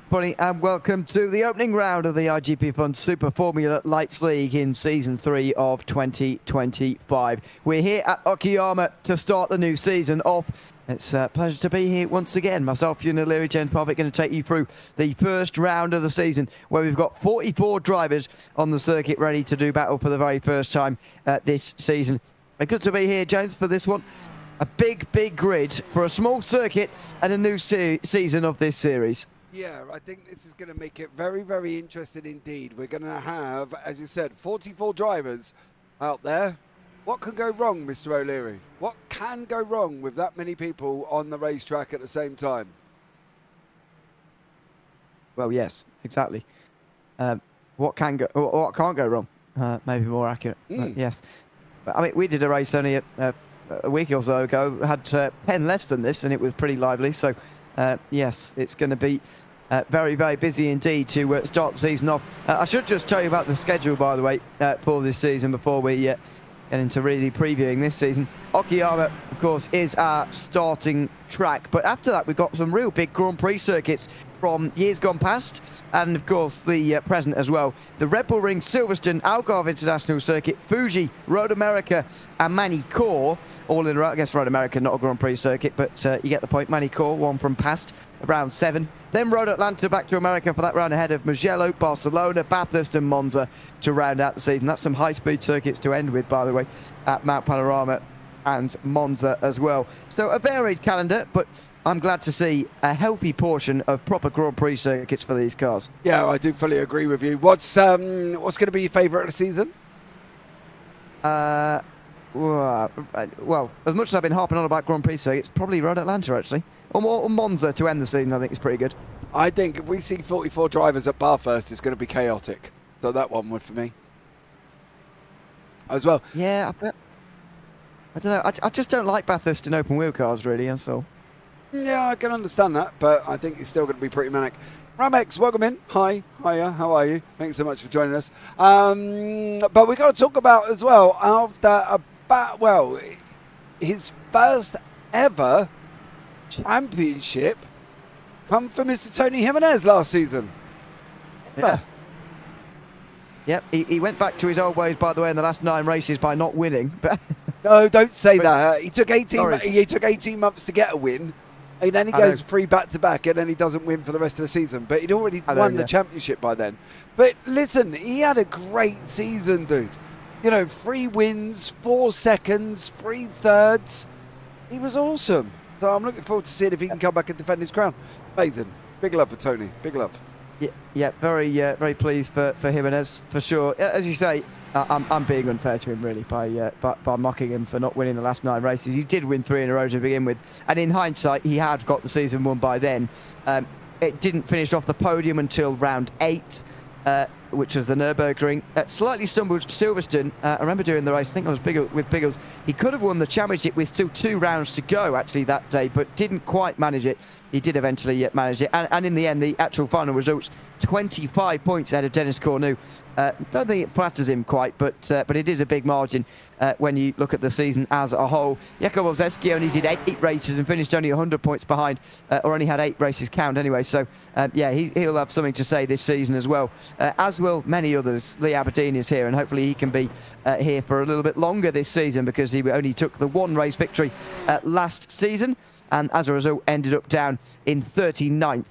everybody, and welcome to the opening round of the iGPFun Super Formula Lights League in Season 3 of 2025. We're here at Okayama to start the new season off. It's a pleasure to be here once again. Myself, Ewan O'Leary, James Parvick, going to take you through the first round of the season, where we've got 44 drivers on the circuit ready to do battle for the very first time this season. Good to be here, James, for this one. A big grid for a small circuit and a new season of this series. Yeah, I think this is going to make it very interesting indeed. We're going to have, as you said, 44 drivers out there. What can go wrong, Mr. O'Leary? What can go wrong with that many people on the racetrack at the same time? Well, yes, exactly. What can't go wrong? Maybe more accurate. Yes. But, I mean, we did a race only a week or so ago. Had 10 less than this, and it was pretty lively. So, yes, it's going to be very busy indeed to start the season off. I should just tell you about the schedule, by the way, for this season before we get into really previewing this season. Okayama, of course, is our starting track, but after that we've got some real big Grand Prix circuits from years gone past, and of course the present as well. The Red Bull Ring, Silverstone, Okayama International Circuit, Fuji, Road America and Manicourt, all in a row. I guess Road America, not a Grand Prix circuit, but you get the point. Manicourt, one from past, round 7. Then Road Atlanta back to America for that round ahead of Mugello, Barcelona, Bathurst and Monza to round out the season. That's some high-speed circuits to end with, by the way, at Mount Panorama and Monza as well. So a varied calendar, but I'm glad to see a healthy portion of proper Grand Prix circuits for these cars. Yeah, I do fully agree with you. What's going to be your favourite of the season? Well, as much as I've been harping on about Grand Prix circuits, probably Road Atlanta, actually. Or Monza to end the season, I think is pretty good. I think if we see 44 drivers at Bathurst, it's going to be chaotic. So that one would for me as well. Yeah, I don't know. I just don't like Bathurst in open wheel cars, really, that's all. Yeah, I can understand that, but I think it's still going to be pretty manic. Ramex, welcome in. Hiya, how are you? Thanks so much for joining us. But we've got to talk about as well, his first ever championship come from Mr. Tony Jimenez last season. Yeah. Yep, he went back to his old ways, by the way, in the last 9 races by not winning. But no, don't say that. He took 18 months to get a win, and then he goes 3 back-to-back, and then he doesn't win for the rest of the season. But he'd already won the championship by then. But listen, he had a great season, dude. You know, 3 wins, 4 seconds, 3 thirds. He was awesome. So I'm looking forward to seeing if he can come back and defend his crown. Amazing. Big love for Tony. Big love. Yeah, very pleased for Jimenez, for sure. As you say, I'm being unfair to him, really, by mocking him for not winning the last 9 races. He did win 3 in a row to begin with, and in hindsight, he had got the season won by then. It didn't finish off the podium until round 8, which was the Nürburgring. Slightly stumbled Silverstone. I remember doing the race, I think I was with Biggles. He could have won the championship with still 2 rounds to go, actually, that day, but didn't quite manage it. He did eventually manage it. And in the end, the actual final results, 25 points ahead of Dennis Cornu. Don't think it flatters him quite, but it is a big margin when you look at the season as a whole. Jakub Olszewski only did 8 races and finished only 100 points behind, or only had 8 races count anyway. So, yeah, he'll have something to say this season as well, as will many others. Lee Aberdeen is here, and hopefully he can be here for a little bit longer this season, because he only took the 1 race victory last season, and as a result ended up down in 39th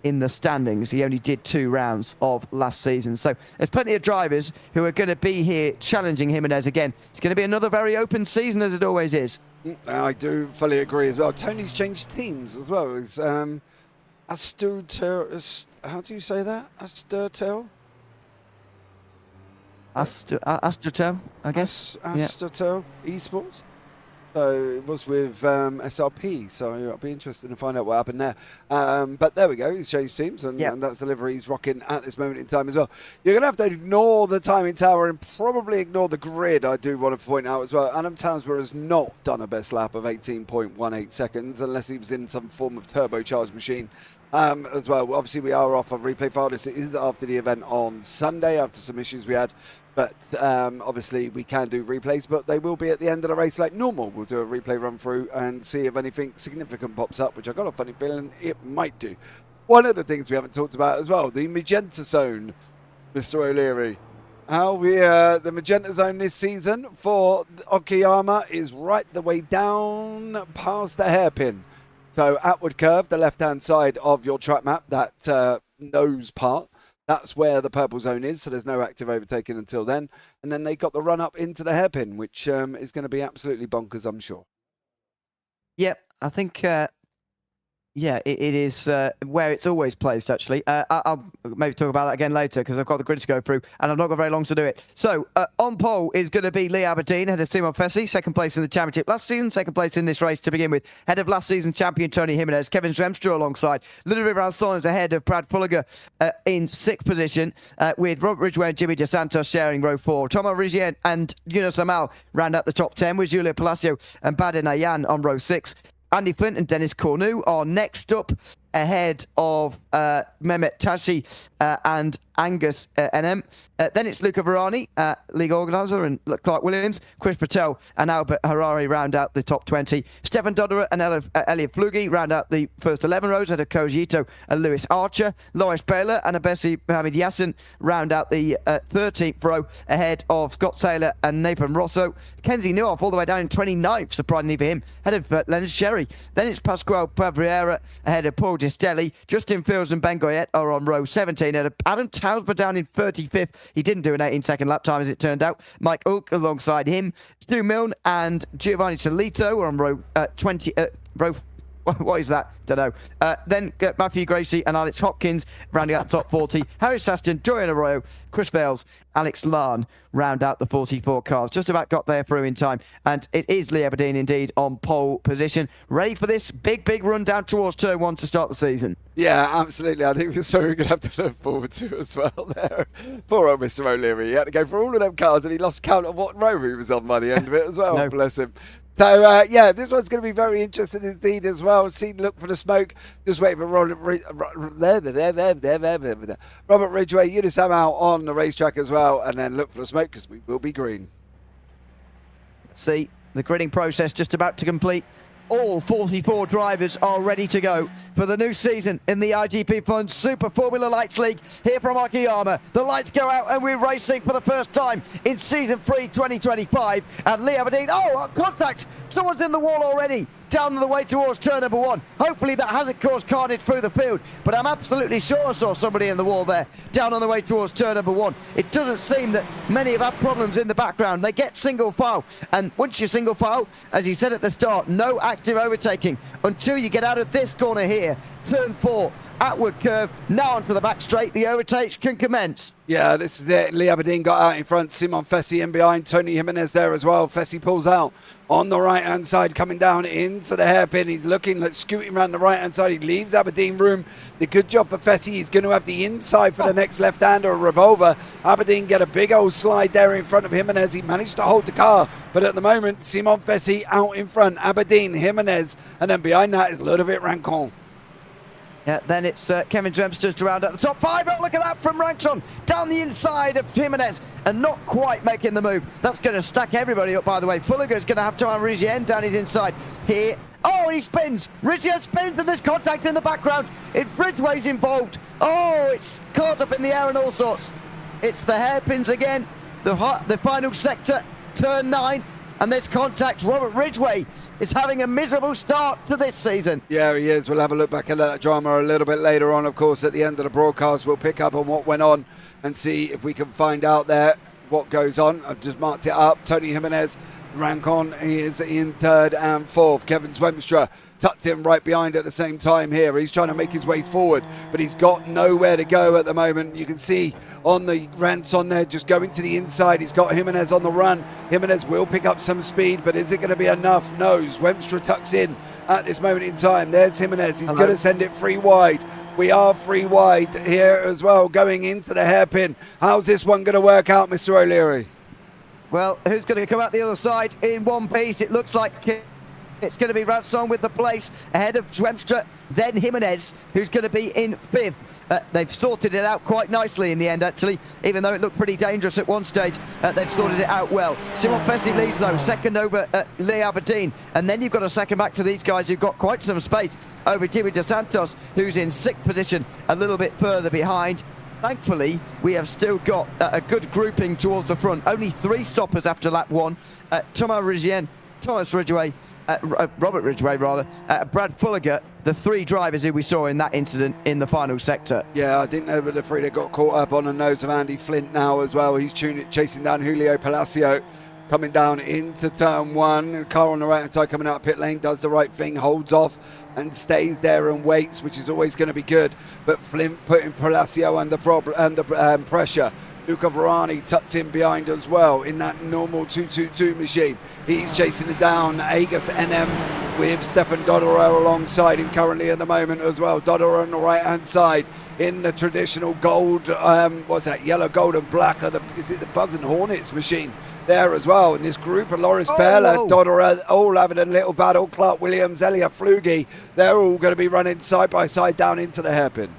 in the standings. He only did 2 rounds of last season. So there's plenty of drivers who are going to be here challenging Jimenez again. It's going to be another very open season, as it always is. I do fully agree as well. Tony's changed teams as well. It's Asturtel. How do you say that? Asturtel? Asturtel, I guess. Asturtel Esports. So it was with SRP, so I'll be interested to find out what happened there. But there we go, he's changed teams, and that's the livery he's rocking at this moment in time as well. You're going to have to ignore the timing tower and probably ignore the grid, I do want to point out as well. Adam Townsborough has not done a best lap of 18.18 seconds, unless he was in some form of turbocharged machine. As well, obviously we are off on replay file. This is after the event on Sunday, after some issues we had. But obviously we can do replays, but they will be at the end of the race like normal. We'll do a replay run through and see if anything significant pops up, which I've got a funny feeling it might do. One of the things we haven't talked about as well, the magenta zone, Mr. O'Leary. How the magenta zone this season for Okayama is right the way down past the hairpin. So outward curve, the left-hand side of your track map, that nose part, that's where the purple zone is. So there's no active overtaking until then. And then they got the run up into the hairpin, which is going to be absolutely bonkers, I'm sure. Yep, I think... yeah, it is where it's always placed, actually. I'll maybe talk about that again later because I've got the grid to go through and I've not got very long to do it. So, on pole is going to be Lee Aberdeen, ahead of Simon Fessy, second place in the championship last season, second place in this race to begin with, head of last season champion Tony Jimenez, Kevin Zemstra alongside. Ludovic Ranson is ahead of Brad Pulliger in sixth position, with Robert Ridgway and Jimmy DeSantos sharing row 4. Thomas Rigien and Yunus Amal round out the top 10, with Julio Palacio and Baden Ayan on row 6. Andy Flint and Dennis Cornu are next up, ahead of Mehmet Tashi and Angus NM. Then it's Luca Verani, league organiser, and Clark Williams, Chris Patel and Albert Harari round out the top 20. Stefan Dodderer and Elliot Flugi round out the first 11 rows, ahead of Koji Ito and Lewis Archer. Loris Baylor and Abesi Mohamed Yassin round out the 13th row, ahead of Scott Taylor and Nathan Rosso. Kenzie Newhoff all the way down in 29th, surprisingly for him, ahead of Leonard Sherry. Then it's Pasquale Pavriera ahead of Paul Gistelli. Justin Fields and Ben Goyette are on row 17. And Adam Tausber down in 35th. He didn't do an 18-second lap time, as it turned out. Mike Ulk alongside him. Stu Milne and Giovanni Solito are on row 20. What is that? Don't know. Then Matthew Gracie and Alex Hopkins rounding out the top 40. Harry Saston, Joyan Arroyo, Chris Vales, Alex Larn round out the 44 cars. Just about got there through in time. And it is Lee Aberdeen indeed on pole position. Ready for this big run down towards turn 1 to start the season. Yeah, absolutely. I think it's something we're going to have to look forward to as well there. Poor old Mr. O'Leary. He had to go for all of them cars and he lost count of what row he was on by the end of it as well. No. Bless him. So, yeah, this one's going to be very interesting indeed as well. See, look for the smoke. Just waiting for Robert Ridgway, Eunice Amal on the racetrack as well. And then look for the smoke because we will be green. See, the gridding process just about to complete. All 44 drivers are ready to go for the new season in the iGPFun Super Formula Lights League here from Okayama. The lights go out and we're racing for the first time in Season 3 2025. And Lee Aberdeen, contact! Someone's in the wall already, down the way towards turn number 1. Hopefully that hasn't caused carnage through the field, but I'm absolutely sure I saw somebody in the wall there, down on the way towards turn number 1. It doesn't seem that many have had problems in the background. They get single file, and once you're single file, as you said at the start, no active overtaking until you get out of this corner here. Turn 4, outward curve, now onto the back straight. The overtakes can commence. Yeah, this is it. Lee Aberdeen got out in front. Simon Fessy in behind. Tony Jimenez there as well. Fessy pulls out on the right-hand side, coming down into the hairpin. He's looking, like scooting around the right-hand side. He leaves Aberdeen room. The good job for Fessy. He's going to have the inside for the next left-hander, a revolver. Aberdeen get a big old slide there in front of Jimenez. He managed to hold the car, but at the moment, Simon Fessy out in front. Aberdeen, Jimenez, and then behind that is Ludovic Rancon. Yeah, then it's Kevin Dremsters to round out the top 5. Oh, look at that from Ranson down the inside of Jimenez and not quite making the move. That's going to stack everybody up, by the way. Fulliger's going to have to have Rigien down his inside here. Oh, and he spins. Rigien spins and there's contact in the background. Ridgway's involved. Oh, it's caught up in the air and all sorts. It's the hairpins again. The final sector, turn 9. And there's contact. Robert Ridgway is having a miserable start to this season. Yeah, he is. We'll have a look back at that drama a little bit later on. Of course, at the end of the broadcast, we'll pick up on what went on and see if we can find out there what goes on. I've just marked it up. Tony Jimenez, Rancon is in 3rd and 4th. Kevin Zwemstra tucked in right behind at the same time here. He's trying to make his way forward, but he's got nowhere to go at the moment. You can see on the rants on there, just going to the inside. He's got Jimenez on the run. Jimenez will pick up some speed, but is it going to be enough? No. Zwemstra tucks in at this moment in time. There's Jimenez. He's going to send it free wide. We are free wide here as well, going into the hairpin. How's this one going to work out, Mr. O'Leary? Well, who's going to come out the other side in one piece? It looks like It's going to be Ranson with the place ahead of Zwemstra, then Jimenez, who's going to be in 5th. They've sorted it out quite nicely in the end, actually, even though it looked pretty dangerous at one stage. They've sorted it out well. Simon Fessy leads, though, second over Lee Aberdeen. And then you've got a second back to these guys who've got quite some space over Jimmy Dos Santos, who's in 6th position, a little bit further behind. Thankfully, we have still got a good grouping towards the front. Only 3 stoppers after lap 1. Thomas Ridgway, Robert Ridgway rather, Brad Fulliger, the 3 drivers who we saw in that incident in the final sector. Yeah, I think they were the 3 that got caught up on the nose of Andy Flint now as well. He's chasing down Julio Palacio, coming down into turn 1. Car on the right hand side coming out of pit lane, does the right thing, holds off and stays there and waits, which is always going to be good. But Flint putting Palacio under pressure. Luca Varani tucked in behind as well in that normal 222 machine. He's chasing it down. Agus NM with Stefan Dodoro alongside him currently at the moment as well. Dodoro on the right hand side in the traditional gold, what's that, yellow, gold and black, is it the Buzzing Hornets machine there as well? And this group of Loris Bella, Dodoro, all having a little battle. Clark Williams, Elia Flugie, they're all going to be running side by side down into the hairpin.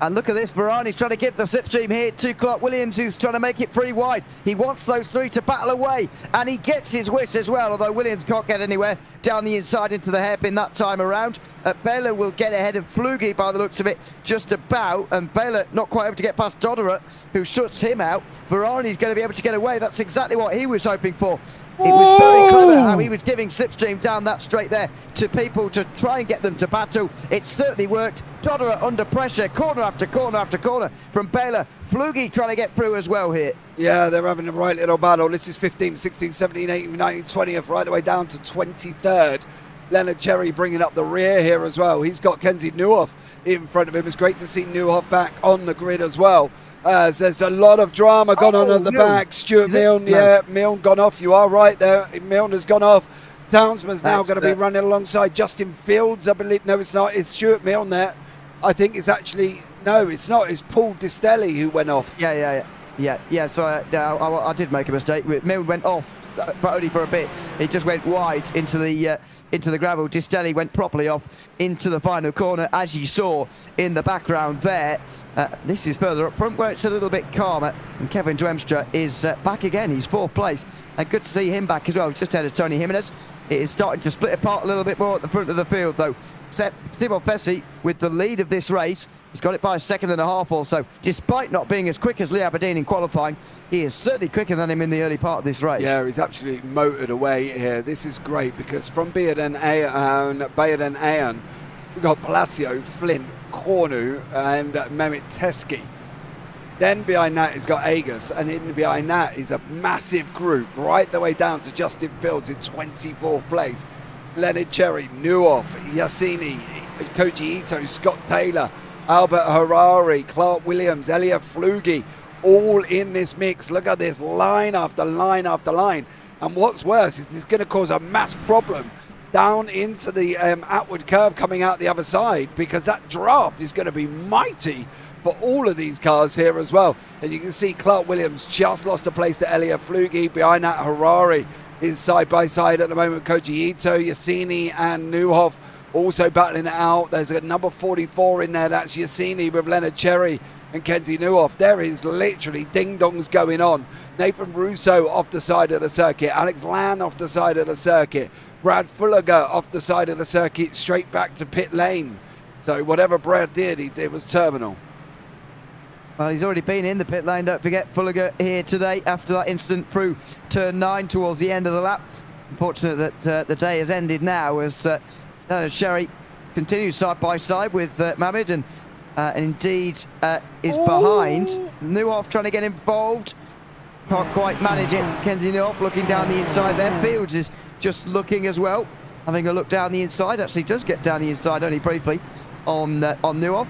And look at this, Varani's trying to give the slipstream here to Clark Williams, who's trying to make it 3 wide. He wants those 3 to battle away, and he gets his wish as well, although Williams can't get anywhere down the inside into the hairpin that time around. Baylor will get ahead of Flugie by the looks of it, just about, and Baylor not quite able to get past Dodderer, who shuts him out. Varani's going to be able to get away. That's exactly what he was hoping for. It was very clever how he was giving slipstream down that straight there to people to try and get them to battle. It certainly worked. Dodderer under pressure, corner after corner after corner from Baylor. Flugie trying to get through as well here. Yeah, they're having a right little battle. This is 15th, 16th, 17th, 18th, 19th, 20th, right the way down to 23rd. Leonard Cherry bringing up the rear here as well. He's got Kenzie Neuhoff in front of him. It's great to see Neuhoff back on the grid as well. There's a lot of drama gone on at the back. Stuart Milne, Milne gone off. You are right there. Milne has gone off. Townsman's now going to be running alongside Justin Fields, I believe. No, it's not. It's Stuart Milne there. I think it's actually, no, it's not. It's Paul Distelli who went off. Yeah. So I did make a mistake. Milne went off, but only for a bit. It just went wide into the gravel. Distelli went properly off into the final corner, as you saw in the background there. This is further up front where it's a little bit calmer, and Kevin Dwemstra is back again. He's 4th place, and good to see him back as well, just ahead of Tony Jimenez. It is starting to split apart a little bit more at the front of the field, though. Simon Fessy with the lead of this race. He's got it by a 2.5 seconds or so. Despite not being as quick as Lee Aberdeen in qualifying, he is certainly quicker than him in the early part of this race. Yeah, he's absolutely motored away here. This is great because from Bayard and Ayan, we've got Palacio, Flint, Cornu and Mehmet Teski. Then behind that he's got Agus, and in behind that is a massive group right the way down to Justin Fields in 24th place. Leonard Cherry, Neuhoff, Yassini, Koji Ito, Scott Taylor, Albert Harari, Clark Williams, Elia Flugie, all in this mix. Look at this, line after line after line. And what's worse is it's going to cause a mass problem down into the outward curve coming out the other side, because that draft is going to be mighty for all of these cars here as well. And you can see Clark Williams just lost a place to Elia Flugie. Behind that, Harari is side by side at the moment. Koji Ito, Yassini and Neuhoff also battling it out. There's a number 44 in there. That's Yassini with Leonard Cherry and Kenzie Neuhoff. There is literally ding-dongs going on. Nathan Russo off the side of the circuit. Alex Lan off the side of the circuit. Brad Fulliger off the side of the circuit, straight back to pit lane. So whatever Brad did, it was terminal. Well, he's already been in the pit lane, don't forget. Fulliger here today after that incident through turn 9 towards the end of the lap. Unfortunate that the day has ended now as Leonard Cherry continues side by side with Mohamed and indeed is behind. Neuhoff trying to get involved. Can't quite manage it. Kenzie Neuhoff looking down the inside there. Fields is just looking as well, having a look down the inside. Actually does get down the inside only briefly on Neuhoff.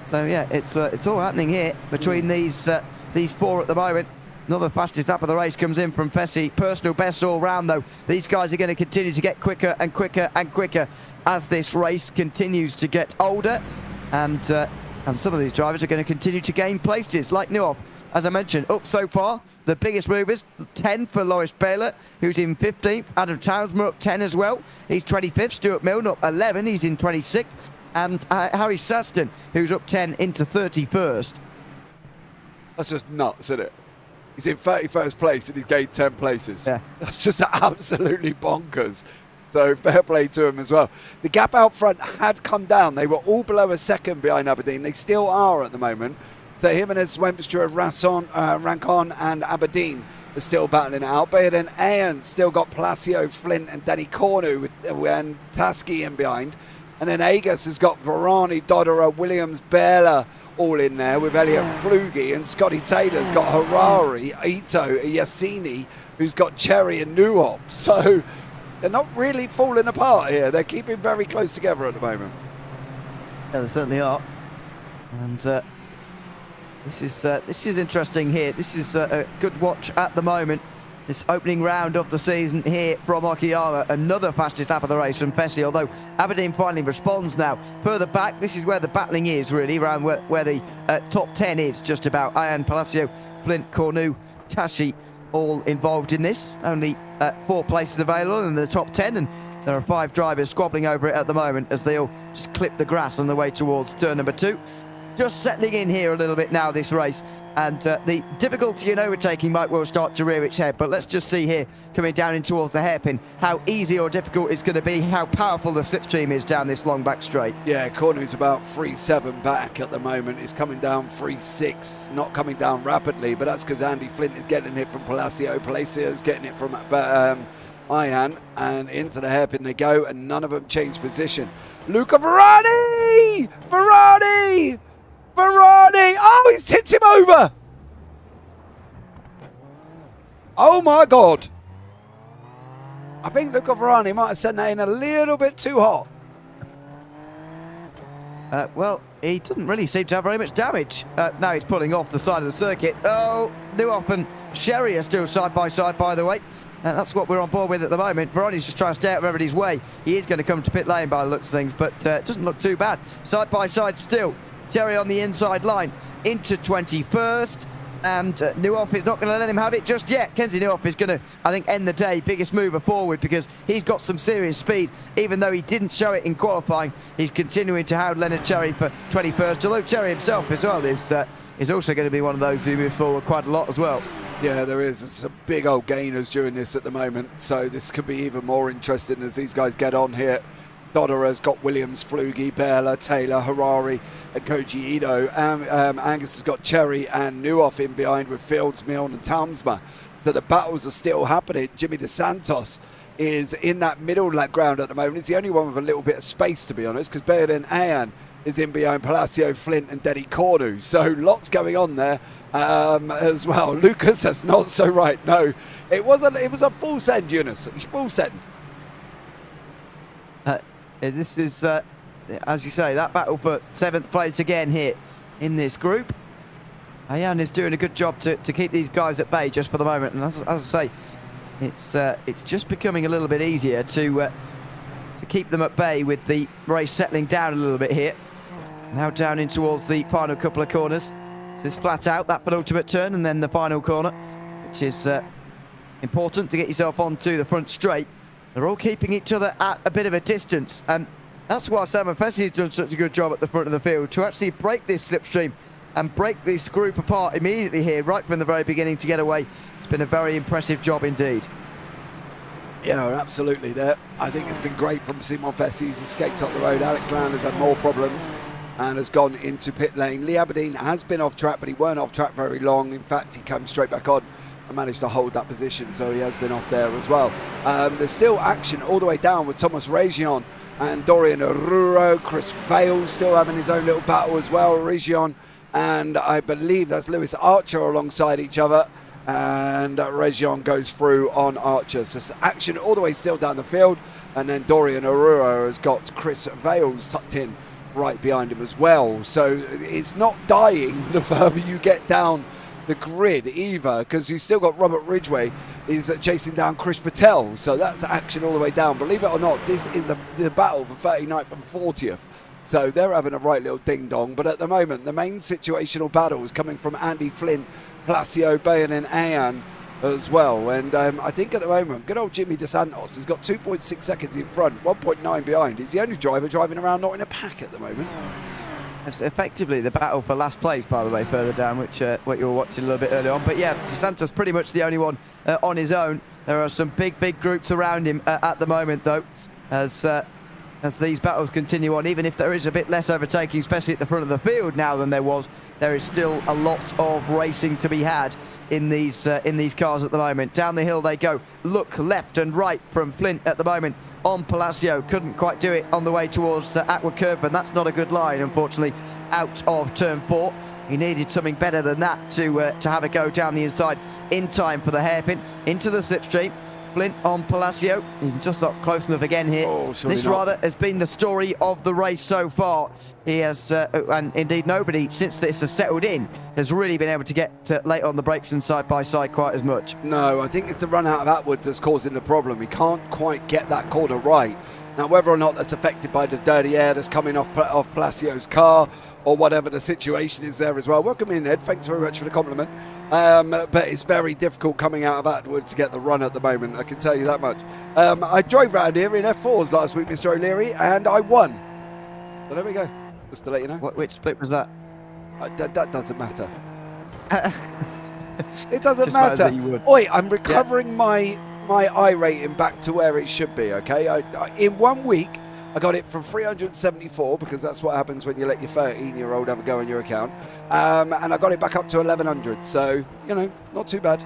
So yeah, it's all happening here between these 4 at the moment. Another fastest lap of the race comes in from Fessy. Personal best all round though. These guys are going to continue to get quicker and quicker and quicker as this race continues to get older, and some of these drivers are going to continue to gain places, like Neuhoff, as I mentioned, up so far. The biggest movers, 10 for Loris Baylor, who's in 15th. Adam Townsmer up 10 as well. He's 25th. Stuart Milne up 11. He's in 26th. And Harry Saston, who's up 10 into 31st. That's just nuts, isn't it? He's in 31st place and he's gained 10 places. Yeah. That's just absolutely bonkers. So fair play to him as well. The gap out front had come down. They were all below a second behind Aberdeen. They still are at the moment. So Jimenez, Webster, Rancon and Aberdeen are still battling it out. But then Ayan still got Palacio, Flint and Danny Cornu and Taski in behind. And then Agus has got Varani, Dodderer, Williams, Bela all in there with Elliot Flugie, and Scotty Taylor's got Harari, Ito, Yassini, who's got Cherry and Nuhoff. So they're not really falling apart here. They're keeping very close together at the moment. Yeah, they certainly are. And this is interesting here. This is a good watch at the moment. This opening round of the season here from Okayama, another fastest lap of the race from Pesci, although Aberdeen finally responds now. Further back, this is where the battling is really, around where the top 10 is, just about. Ayan, Palacio, Flint, Cornu, Tashi, all involved in this. Only 4 places available in the top 10, and there are 5 drivers squabbling over it at the moment as they all just clip the grass on the way towards turn number 2. Just settling in here a little bit now, this race, and the difficulty in overtaking might well start to rear its head. But let's just see here, coming down in towards the hairpin, how easy or difficult it's going to be, how powerful the slipstream is down this long back straight. Yeah, Cornu's about 3.7 back at the moment. It's coming down 3.6, not coming down rapidly, but that's because Andy Flint is getting it from Palacio. Palacio's getting it from Ayan, and into the hairpin they go, and none of them change position. Luca Varani! Varani! Oh, he's tipped him over! Oh my God! I think Luca Varani might have sent that in a little bit too hot. Well, he doesn't really seem to have very much damage. Now he's pulling off the side of the circuit. Oh, Nuhoff and Sherry are still side by side, by the way. That's what we're on board with at the moment. Varani's just trying to stay out of everybody's way. He is going to come to pit lane by the looks of things, but it doesn't look too bad. Side by side still. Jerry on the inside line into 21st, and Nuhoff is not going to let him have it just yet. Kenzie Nuhoff is going to, I think, end the day biggest mover forward, because he's got some serious speed. Even though he didn't show it in qualifying, he's continuing to hound Leonard Cherry for 21st, although Cherry himself as well is also going to be one of those who moves forward quite a lot as well. Yeah, there is. It's some big old gainers doing this at the moment, so this could be even more interesting as these guys get on here. Dodderer's got Williams, Flugie, Bela, Taylor, Harari and Koji Ito. Angus has got Cherry and Nuhoff in behind with Fields, Milne and Townsmer. So the battles are still happening. Jimmy DeSantos is in that middle ground at the moment. He's the only one with a little bit of space, to be honest, because Baird Ayan is in behind Palacio, Flint and Denny Cornu. So lots going on there as well. Lucas, that's not so right. No, it was a full send, Eunice. Full send. This is, as you say, that battle for 7th place again here in this group. Ayan is doing a good job to keep these guys at bay just for the moment. And as I say, it's just becoming a little bit easier to keep them at bay with the race settling down a little bit here. Now down in towards the final couple of corners. So this flat out, that penultimate turn, and then the final corner, which is important to get yourself onto the front straight. They're all keeping each other at a bit of a distance, and that's why Sam Pesci has done such a good job at the front of the field to actually break this slipstream and break this group apart immediately here, right from the very beginning, to get away. It's been a very impressive job indeed. Yeah, absolutely there. I think it's been great from Simon Pesci. He's escaped up the road. Alex Land has had more problems and has gone into pit lane. Lee Aberdeen has been off track, but he weren't off track very long. In fact, he came straight back on and managed to hold that position, so he has been off there as well. There's still action all the way down with Thomas Region and Dorian Aruro. Chris Vale still having his own little battle as well. Region and I believe that's Lewis Archer alongside each other, and Region goes through on Archer. So action all the way still down the field, and then Dorian Aruro has got Chris Vales tucked in right behind him as well. So it's not dying the further you get down the grid either, because you've still got Robert Ridgway is chasing down Chris Patel, so that's action all the way down. Believe it or not, this is the battle for 39th and 40th, so they're having a right little ding dong. But at the moment, the main situational battle is coming from Andy Flint Palacio, Bayon and Ayan as well. And I think at the moment, good old Jimmy DeSantos has got 2.6 seconds in front, 1.9 behind. He's the only driver driving around not in a pack at the moment. It's effectively the battle for last place, by the way, further down, which what you were watching a little bit earlier on. But yeah, DeSantos pretty much the only one on his own. There are some big groups around him at the moment, though, as these battles continue on. Even if there is a bit less overtaking, especially at the front of the field now than there was, there is still a lot of racing to be had in these cars at the moment. Down the hill they go. Look left and right from Flint at the moment on Palacio. Couldn't quite do it on the way towards Atwood Curve, but that's not a good line, unfortunately, out of turn 4. He needed something better than that to have a go down the inside in time for the hairpin into the slipstream. Flint on Palacio. He's just not close enough again here. This rather has been the story of the race so far. He has, and indeed nobody since this has settled in, has really been able to get late on the brakes and side by side quite as much. No, I think it's the run out of Atwood that's causing the problem. He can't quite get that corner right. Now, whether or not that's affected by the dirty air that's coming off Palacio's car or whatever the situation is there as well. Welcome in, Ed. Thanks very much for the compliment. But it's very difficult coming out of Atwood to get the run at the moment, I can tell you that much. I drove round here in F4s last week, Mr. O'Leary, and I won. So there we go, just to let you know. Which split was that? That doesn't matter. It doesn't Just matter. Oi, I'm recovering my I rating back to where it should be, okay? In 1 week, I got it from 374, because that's what happens when you let your 13-year-old have a go on your account. And I got it back up to 1100, so, you know, not too bad.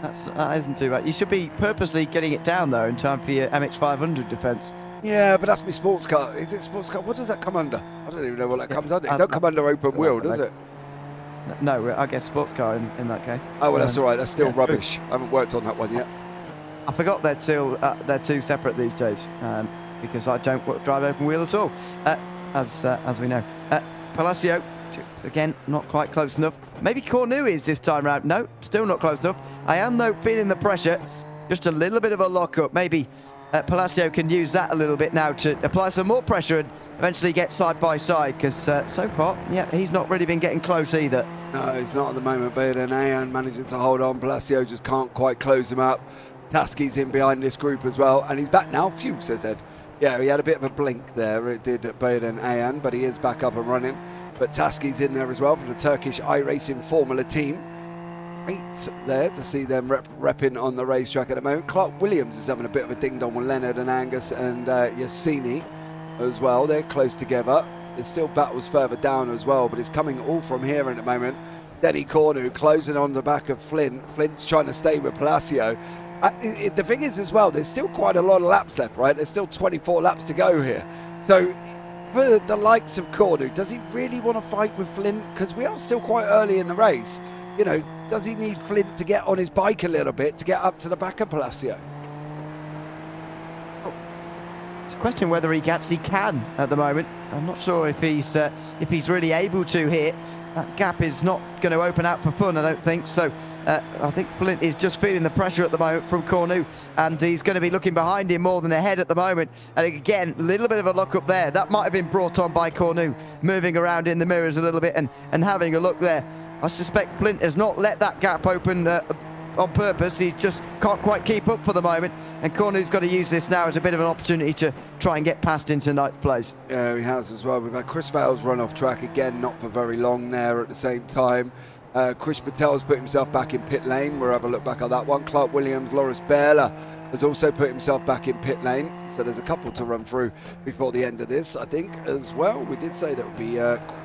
That isn't too bad. You should be purposely getting it down, though, in time for your MX500 defence. Yeah, but that's my sports car. Is it sports car? What does that come under? I don't even know what that comes under. It don't come under open wheel, does it? No, I guess sports car in that case. Oh, well, that's all right. That's still rubbish. I haven't worked on that one yet. I forgot they're two separate these days, because I don't drive open wheel at all, as we know. Palacio, again, not quite close enough. Maybe Cornu is this time round. No, still not close enough. I am, though, feeling the pressure. Just a little bit of a lock-up. Maybe Palacio can use that a little bit now to apply some more pressure and eventually get side by side, because so far, yeah, he's not really been getting close either. No, he's not at the moment, but Ayan managing to hold on. Palacio just can't quite close him up. Tasky's in behind this group as well, and he's back now. Phew, says Ed. Yeah, he had a bit of a blink there, it did at Bayon Ayan, but he is back up and running. But Tasky's in there as well from the Turkish iRacing Formula team. Great there to see them repping on the racetrack at the moment. Clark Williams is having a bit of a ding-dong with Leonard and Angus and Yassini as well. They're close together. There's still battles further down as well, but it's coming all from here at the moment. Denny Cornu closing on the back of Flint. Flint's trying to stay with Palacio. The thing is as well, there's still quite a lot of laps left, right? There's still 24 laps to go here. So for the likes of Cornu, does he really want to fight with Flint? Because we are still quite early in the race. You know, does he need Flint to get on his bike a little bit to get up to the back of Palacio? It's a question whether he actually can at the moment. I'm not sure if he's really able to here. That gap is not going to open out for fun, I don't think. So I think Flint is just feeling the pressure at the moment from Cornu, and he's going to be looking behind him more than ahead at the moment. And again, a little bit of a look up there. That might have been brought on by Cornu, moving around in the mirrors a little bit and having a look there. I suspect Flint has not let that gap open on purpose. He just can't quite keep up for the moment, and Cornu's got to use this now as a bit of an opportunity to try and get past into ninth place. Yeah, he has as well. We've had Chris Vale's run off track again, not for very long there at the same time. Chris Patel's put himself back in pit lane. We'll have a look back at that one. Clark Williams, Loris Bela has also put himself back in pit lane. So there's a couple to run through before the end of this, I think, as well. We did say that would be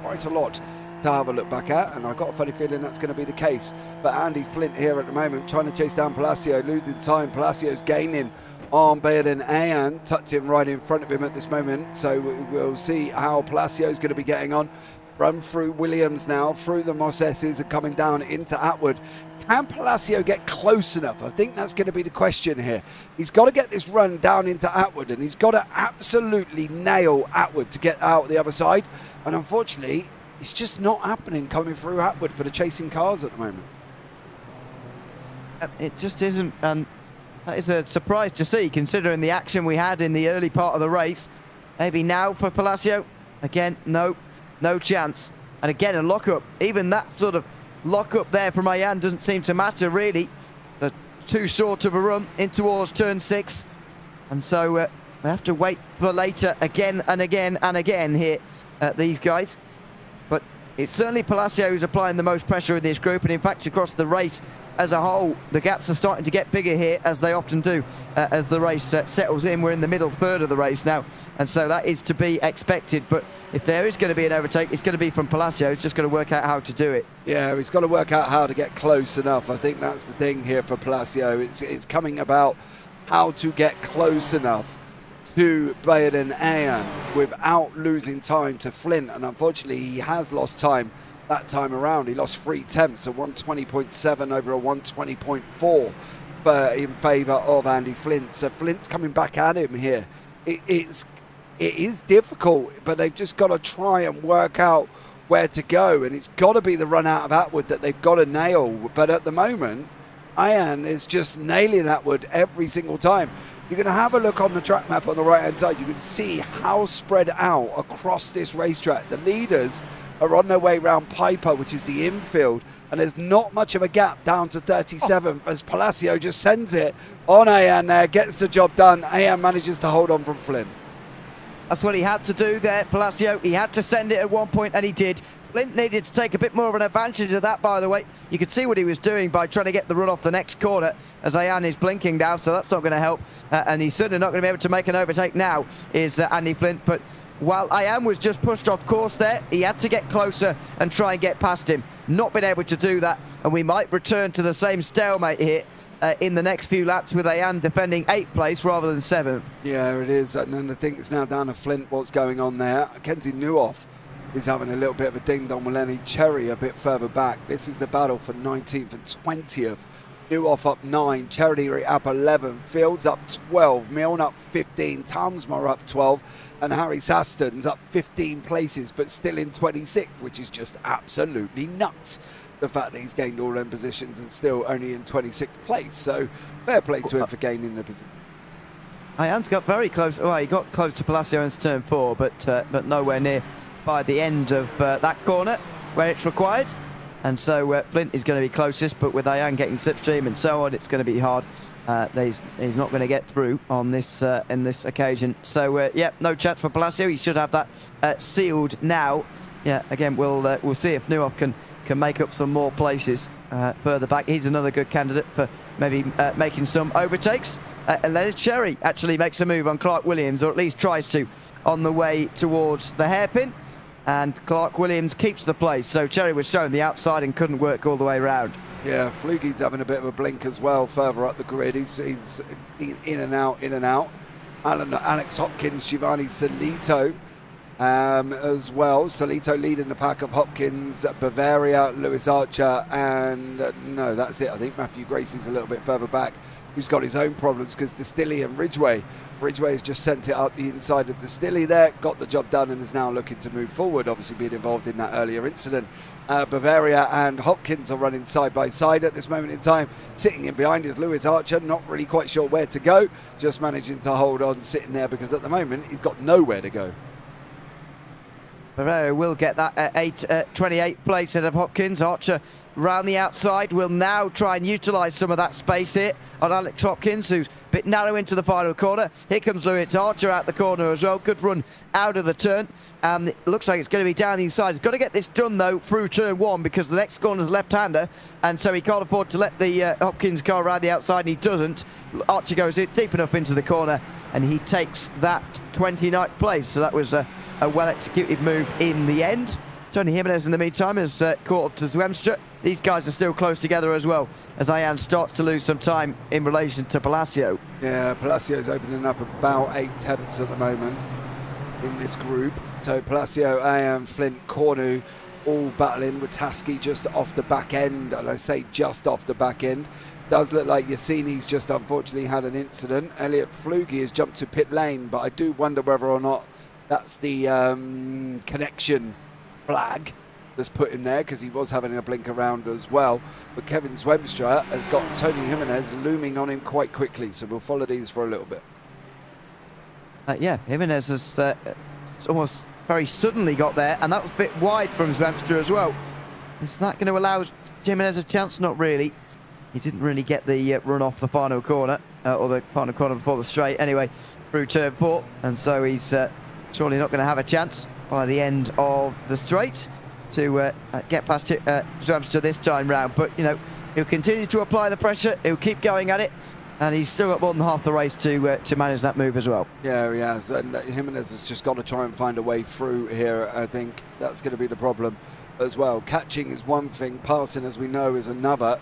quite a lot to have a look back at, and I've got a funny feeling that's going to be the case. But Andy Flint here at the moment trying to chase down Palacio, losing time. Palacio's gaining on Bayon Ayan, tucked him right in front of him at this moment, so we'll see how Palacio's going to be getting on. Run through Williams now, through the Mossesses and coming down into Atwood. Can Palacio get close enough? I think that's going to be the question here. He's got to get this run down into Atwood, and he's got to absolutely nail Atwood to get out the other side, and unfortunately it's just not happening coming through Atwood for the chasing cars at the moment. It just isn't, and that is a surprise to see, considering the action we had in the early part of the race. Maybe now for Palacio. Again, no chance. And again, a lock-up. Even that sort of lock-up there from Ayan doesn't seem to matter, really. They're too short of a run in towards turn 6. And so they have to wait for later again and again and again here, these guys. But it's certainly Palacio who's applying the most pressure in this group, and in fact across the race as a whole, the gaps are starting to get bigger here, as they often do, as the race settles in. We're in the middle third of the race now, and so that is to be expected. But if there is going to be an overtake, it's going to be from Palacio. He's just got to work out how to do it. Yeah, he's got to work out how to get close enough. I think that's the thing here for Palacio. It's coming about how to get close enough to Bayard and Ayan without losing time to Flint, and unfortunately he has lost time that time around. He lost 3 tenths, a 120.7 over a 120.4 in favour of Andy Flint. So Flint's coming back at him here. It is difficult, but they've just got to try and work out where to go, and it's got to be the run out of Atwood that they've got to nail. But at the moment, Ayan is just nailing Atwood every single time. You're going to have a look on the track map on the right hand side. You can see how spread out across this racetrack. The leaders are on their way round Piper, which is the infield, and there's not much of a gap down to 37th as Palacio just sends it on Ayan there, gets the job done. Ayan manages to hold on from Flint. That's what he had to do there, Palacio. He had to send it at one point, and he did. Flint needed to take a bit more of an advantage of that, by the way. You could see what he was doing by trying to get the run off the next corner as Ayan is blinking now, so that's not going to help. And he's certainly not going to be able to make an overtake now, is Andy Flint. But while Ayan was just pushed off course there, he had to get closer and try and get past him. Not been able to do that, and we might return to the same stalemate here in the next few laps, with Ayan defending 8th place rather than 7th. Yeah, it is, and then I think it's now down to Flint what's going on there. Kenzie Newhoff is having a little bit of a ding-dong with Lenny Cherry a bit further back. This is the battle for 19th and 20th. Newhoff up 9, Cherry up 11, Fields up 12, Milne up 15, Talmsmore up 12, and Harry Saston's up 15 places, but still in 26th, which is just absolutely nuts. The fact that he's gained all them positions and still only in 26th place. So fair play to him for gaining the position. Ayan's got very close. Well, he got close to Palacio in turn 4, but nowhere near by the end of that corner where it's required. And so Flint is going to be closest, but with Ayan getting slipstream and so on, it's going to be hard. He's not going to get through on this in this occasion. So yeah, no chance for Palacio. He should have that sealed now. Yeah, again, we'll see if Newhoff can make up some more places further back. He's another good candidate for maybe making some overtakes. Leonard Cherry actually makes a move on Clark Williams, or at least tries to, on the way towards the hairpin. And Clark Williams keeps the place. So Cherry was shown the outside and couldn't work all the way around. Yeah, Flugie's having a bit of a blink as well further up the grid. He's in and out, in and out. Alex Hopkins, Giovanni Salito as well. Salito leading the pack of Hopkins, Bavaria, Lewis Archer, and no, that's it. I think Matthew Gracie's a little bit further back, who's got his own problems because Distilly and Ridgway has just sent it up the inside of Distilly there, got the job done, and is now looking to move forward, obviously being involved in that earlier incident. Bavaria and Hopkins are running side by side at this moment in time. Sitting in behind is Lewis Archer, not really quite sure where to go, just managing to hold on, sitting there, because at the moment he's got nowhere to go. Bavaria will get that 28th place ahead of Hopkins. Archer round the outside will now try and utilise some of that space here on Alex Hopkins, who's a bit narrow into the final corner. Here comes Lewis Archer out the corner as well. Good run out of the turn, and it looks like it's going to be down the inside. He's got to get this done though through turn 1, because the next corner's left-hander, and so he can't afford to let the Hopkins car around the outside, and he doesn't. Archer goes in deep enough into the corner, and he takes that 29th place. So that was a well-executed move in the end. Tony Jimenez, in the meantime, has caught up to Zwemstra. These guys are still close together as well, as Ayan starts to lose some time in relation to Palacio. Yeah, Palacio's opening up about 8 tenths at the moment in this group. So Palacio, Ayan, Flint, Cornu, all battling with Tasky just off the back end. And I say just off the back end. Does look like Yassini's just unfortunately had an incident. Elliot Flugie has jumped to pit lane, but I do wonder whether or not that's the connection flag that's put in there, because he was having a blink around as well. But Kevin Zwemstra has got Tony Jimenez looming on him quite quickly, so we'll follow these for a little bit. Yeah, Jimenez has almost very suddenly got there, and that was a bit wide from Zwemstra as well. Is that going to allow Jimenez a chance? Not really. He didn't really get the run off the final corner, or the final corner before the straight. Anyway, through turn 4, and so he's surely not going to have a chance by the end of the straight to get past Drumster this time round. But, you know, he'll continue to apply the pressure. He'll keep going at it. And he's still got more than half the race to manage that move as well. Yeah, he has. And Jimenez has just got to try and find a way through here. I think that's going to be the problem as well. Catching is one thing. Passing, as we know, is another.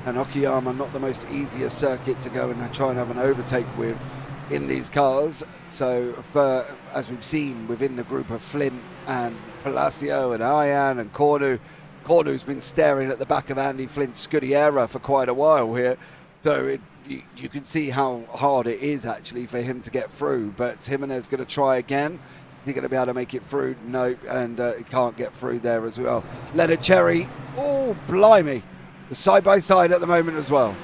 And Okayama, not the most easiest circuit to go and try and have an overtake with in these cars. So, as we've seen within the group of Flint and Palacio and Ian and Cornu's been staring at the back of Andy Flint's Scudiera for quite a while here. So you can see how hard it is actually for him to get through. But Jimenez is going to try again. Is he going to be able to make it through? No, and he can't get through there as well. Leonard Cherry, oh blimey, side by side at the moment as well.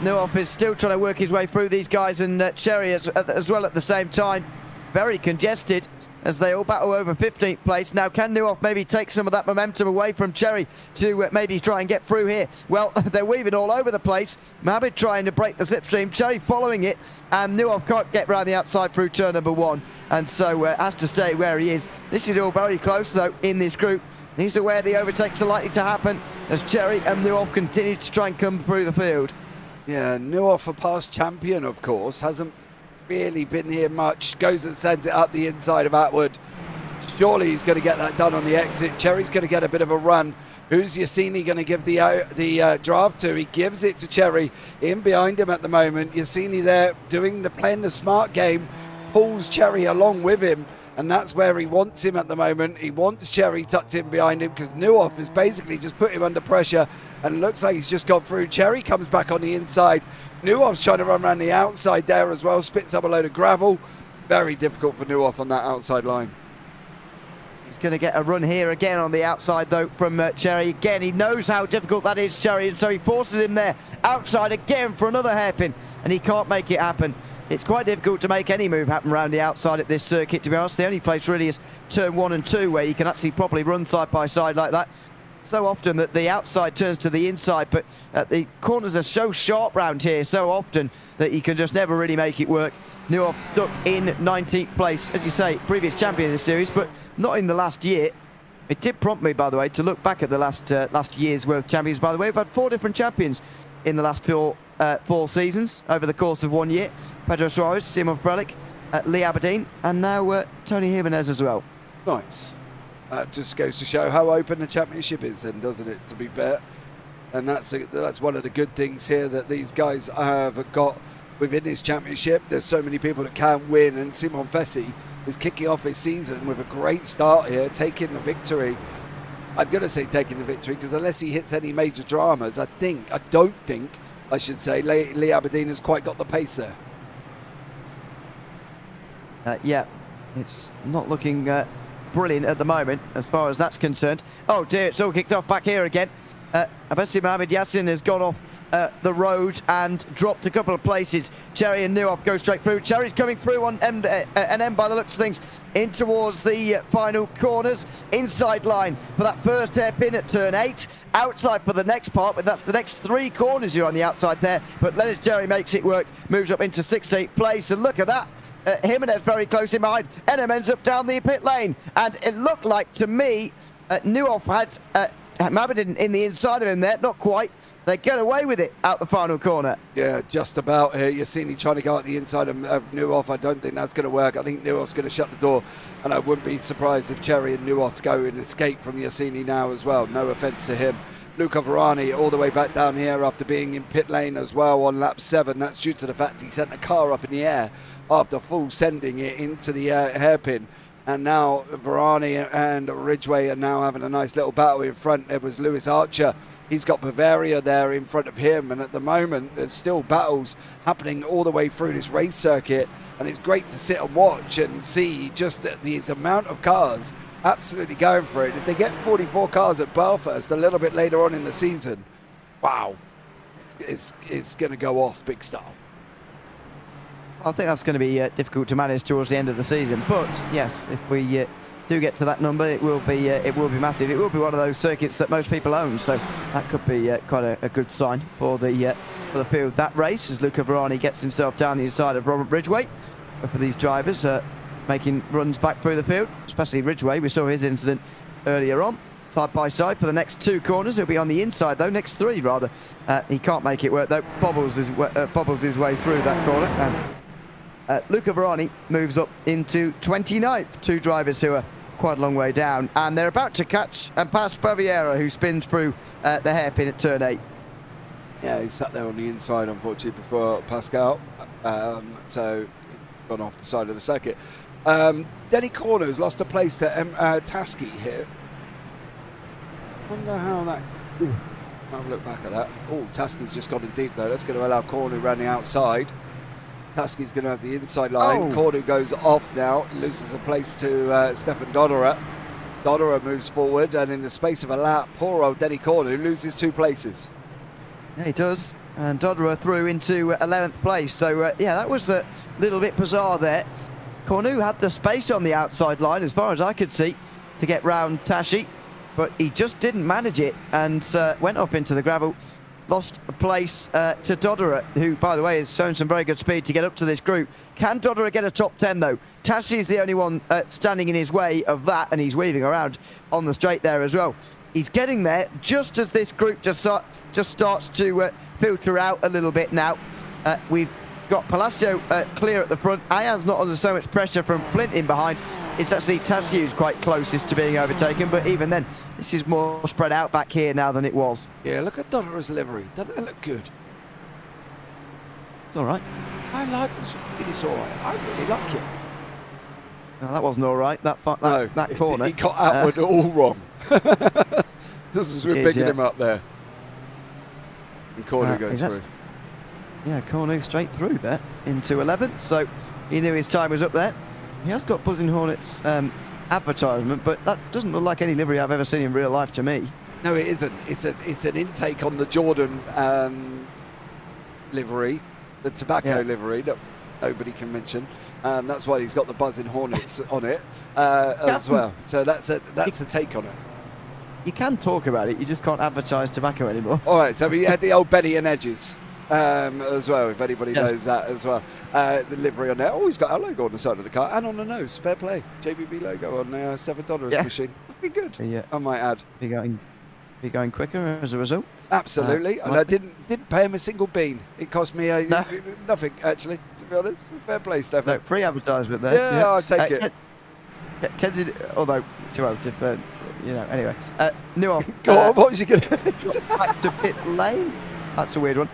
Nuoff is still trying to work his way through these guys, and Cherry as well at the same time. Very congested as they all battle over 15th place. Now, can Nuoff maybe take some of that momentum away from Cherry to maybe try and get through here? Well, they're weaving all over the place. Mohammed trying to break the slipstream, Cherry following it, and Nuoff can't get round the outside through turn number 1, and so has to stay where he is. This is all very close, though, in this group. These are where the overtakes are likely to happen as Cherry and Nuoff continue to try and come through the field. Yeah, Nuoff, a past champion, of course, hasn't really been here much. Goes and sends it up the inside of Atwood. Surely he's going to get that done on the exit. Cherry's going to get a bit of a run. Who's Yassini going to give the draft to? He gives it to Cherry in behind him at the moment. Yassini there playing the smart game, pulls Cherry along with him, and that's where he wants him at the moment. He wants Cherry tucked in behind him because Nuoff has basically just put him under pressure, and it looks like he's just got through. Cherry comes back on the inside. Nuoff's trying to run around the outside there as well, spits up a load of gravel. Very difficult for Nuoff on that outside line. He's going to get a run here again on the outside, though, from Cherry. Again, he knows how difficult that is, Cherry, and so he forces him there outside again for another hairpin, and he can't make it happen. It's quite difficult to make any move happen around the outside at this circuit, to be honest. The only place really is turn 1 and 2 where you can actually properly run side by side like that. So often that the outside turns to the inside, but the corners are so sharp round here so often that you can just never really make it work. Nuoff stuck in 19th place, as you say, previous champion of the series, but not in the last year. It did prompt me, by the way, to look back at the last year's worth champions. By the way, we've had 4 different champions in the last 4 seasons over the course of 1 year. Pedro Suarez, Simon Frelick, Lee Aberdeen, and now Tony Jimenez as well. Nice. Just goes to show how open the championship is then, doesn't it, to be fair? And that's one of the good things here that these guys have got within this championship. There's so many people that can win, and Simon Fessi is kicking off his season with a great start here, taking the victory. I'm going to say taking the victory because unless he hits any major dramas, I don't think, Lee Aberdeen has quite got the pace there. Yeah, it's not looking brilliant at the moment as far as that's concerned. Oh dear, it's all kicked off back here again. Abassi Mohamed Yassin has gone off the road and dropped a couple of places. Cherry and Nuoff go straight through. Cherry's coming through on an end by the looks of things in towards the final corners. Inside line for that first hairpin at turn 8. Outside for the next part, but that's the next 3 corners you're on the outside there. But Leonard Cherry makes it work, moves up into 16th place, and look at that. Jimenez very close in behind. Enem ends up down the pit lane, and it looked like to me Nuoff had Mohamed in the inside of him there, not quite. They get away with it out the final corner. Yeah, just about here. Yassini trying to go out the inside of Nuoff. I don't think that's going to work. I think Nuoff's going to shut the door, and I wouldn't be surprised if Cherry and Nuoff go and escape from Yassini now as well. No offence to him. Luca Varani all the way back down here after being in pit lane as well on lap 7. That's due to the fact he sent the car up in the air after full sending it into the hairpin. And now Varani and Ridgway are now having a nice little battle in front. There was Lewis Archer. He's got Bavaria there in front of him. And at the moment, there's still battles happening all the way through this race circuit. And it's great to sit and watch and see just this amount of cars absolutely going for it. If they get 44 cars at Belfast a little bit later on in the season, wow, it's going to go off big style. I think that's going to be difficult to manage towards the end of the season. But yes, if we do get to that number, it will be massive. It will be one of those circuits that most people own, so that could be quite a good sign for the field. That race, as Luca Verani gets himself down the inside of Robert Ridgway. For these drivers making runs back through the field, especially Ridgway. We saw his incident earlier on. Side by side for the next 2 corners. He'll be on the inside though, next 3 rather. He can't make it work though. Bobbles his way through that corner. And Luca Verani moves up into 29th. 2 drivers who are quite a long way down, and they're about to catch and pass Baviera, who spins through the hairpin at turn 8. Yeah, he sat there on the inside, unfortunately, before Pascal. So gone off the side of the circuit. Denny Cornu's lost a place to Tasky here. Wonder how that. Have a look back at that. Oh, Tasky's just gone in deep though. That's going to allow Cornu around the outside. Tasky's going to have the inside line. Cornu goes off now, loses a place to Stefan Dodderer. Dodderer moves forward, and in the space of a lap, poor old Denny Cornu loses 2 places. Yeah, he does. And Dodderer through into 11th place. So, yeah, that was a little bit bizarre there. Cornu had the space on the outside line, as far as I could see, to get round Tashi, but he just didn't manage it and went up into the gravel. Lost a place to Dodderer, who, by the way, has shown some very good speed to get up to this group. Can Dodderer get a top 10, though? Tashi is the only one standing in his way of that, and he's weaving around on the straight there as well. He's getting there just as this group just starts to filter out a little bit now. We've got Palacio clear at the front. Ayan's not under so much pressure from Flint in behind. It's actually Tashi who's quite closest to being overtaken, but even then, this is more spread out back here now than it was. Yeah, look at Dodderer's livery. Doesn't it look good? It's all right. I like this. It's all right. I really like it. No, that wasn't all right. That corner. He got outward all wrong. Just as we're picking him up there. And Cornu goes through. Yeah, Cornu straight through there into 11th. So he knew his time was up there. He has got Buzzing Hornets advertisement, but that doesn't look like any livery I've ever seen in real life to me. No, it isn't. It's an intake on the Jordan livery, the tobacco livery that nobody can mention. That's why he's got the Buzzing Hornets on it as well. So that's a take on it. You can talk about it, you just can't advertise tobacco anymore. All right, so we had the old Benny and Edges as well, if anybody knows that as well. The livery on there. Oh, he's got our logo on the side of the car and on the nose. Fair play. JPB logo on the $7 machine. Be good. Yeah. I might add. Be going quicker as a result. Absolutely. And I didn't pay him a single bean. It cost me nothing, actually, to be honest. Fair play, Stefan. No, free advertisement there. Yeah, I'll take it. Kenzie, although, to us, if anyway. Newhoff. Go on, what was you going to say? Back to pit lane. That's a weird one.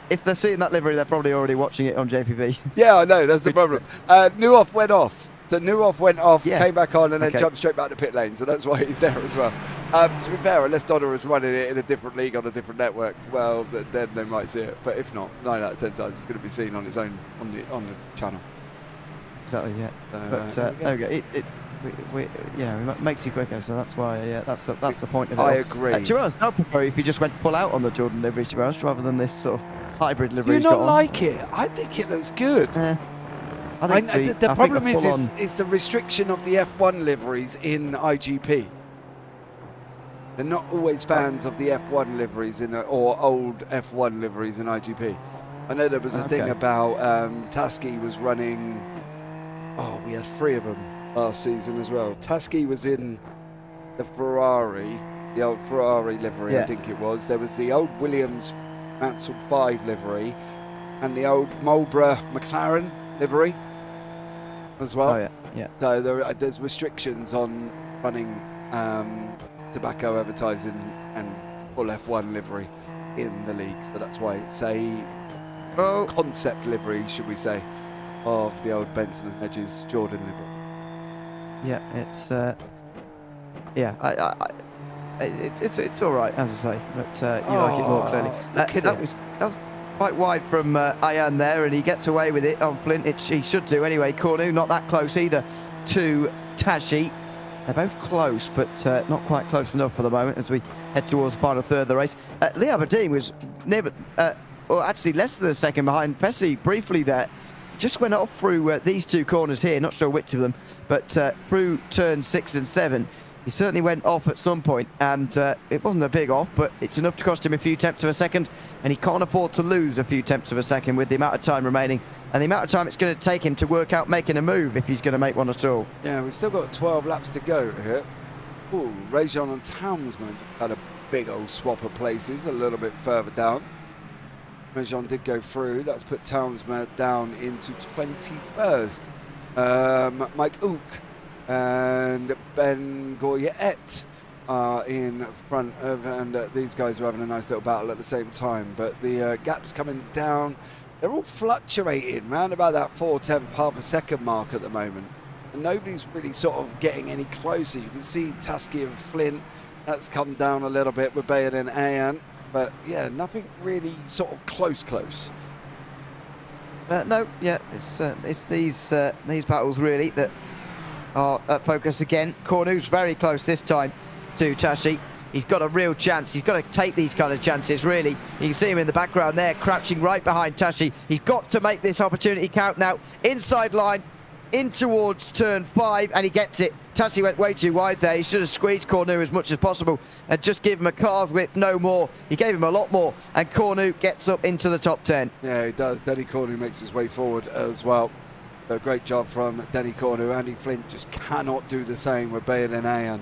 If they're seeing that livery, they're probably already watching it on JPB. Yeah, I know, that's the problem. Newhoff went off. So Newhoff went off, came back on, and then jumped straight back to pit lane. So that's why he's there as well. To be fair, unless Dodder is running it in a different league on a different network, well, then they might see it. But if not, 9 out of 10 times it's going to be seen on its own on the channel. Exactly, yeah. But there we go. It makes you quicker, so that's why. That's the point of it. I agree. To us, I'd prefer if you just went pull out on the Jordan livery, to us, rather than this sort of hybrid livery. Do you not like it? I think it looks good. I think the problem is the restriction of the F1 liveries in iGP. They're not always fans of the F1 liveries or old F1 liveries in iGP. I know there was a thing about Tasky was running. Oh, we had 3 of them last season as well. Tasky was in the Ferrari, the old Ferrari livery, I think it was. There was the old Williams Mansell 5 livery and the old Marlboro McLaren livery as well. Oh, yeah. So there's restrictions on running tobacco advertising and full F1 livery in the league. So that's why it's a concept livery, should we say, of the old Benson and Hedges Jordan livery. Yeah, it's it's all right, as I say, but you like it more clearly. That was quite wide from Ayan there, and he gets away with it on Flint. He should do anyway. Cornu not that close either to Tashi. They're both close, but not quite close enough for the moment as we head towards the final third of the race. Lee Aberdeen was near, or actually less than a second behind Pesci briefly there. just went off through these two corners here, not sure which of them, but through turn 6 and 7. He certainly went off at some point, and it wasn't a big off, but it's enough to cost him a few tenths of a second, and he can't afford to lose a few tenths of a second with the amount of time remaining and the amount of time it's going to take him to work out making a move if he's going to make one at all. Yeah, we've still got 12 laps to go here. Ooh, Rajon and Townsman had a big old swap of places a little bit further down. Rajon did go through. That's put Townsman down into 21st. Mike Ook and Ben Goyette are in front of, and these guys are having a nice little battle at the same time, but the gap's coming down. They're all fluctuating around about that 4/10, half a second mark at the moment, and nobody's really sort of getting any closer. You can see Tasky and Flint, that's come down a little bit with Bayan and Ayan, but yeah, nothing really sort of close. No, yeah, it's these battles really that are at focus again. Cornu's very close this time to Tashi. He's got a real chance. He's got to take these kind of chances, really. You can see him in the background there, crouching right behind Tashi. He's got to make this opportunity count now. Inside line, in towards turn 5, and he gets it. Tashi went way too wide there. He should have squeezed Cornu as much as possible and just give him a car's width, no more. He gave him a lot more, and Cornu gets up into the top 10. Yeah, he does. Denny Cornu makes his way forward as well. A great job from Denny Cornu. Andy Flint just cannot do the same with Bayan and Ayan.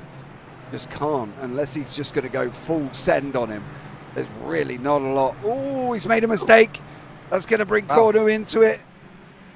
Just can't, unless he's just going to go full send on him. There's really not a lot. Oh, he's made a mistake. That's going to bring Cornu into it.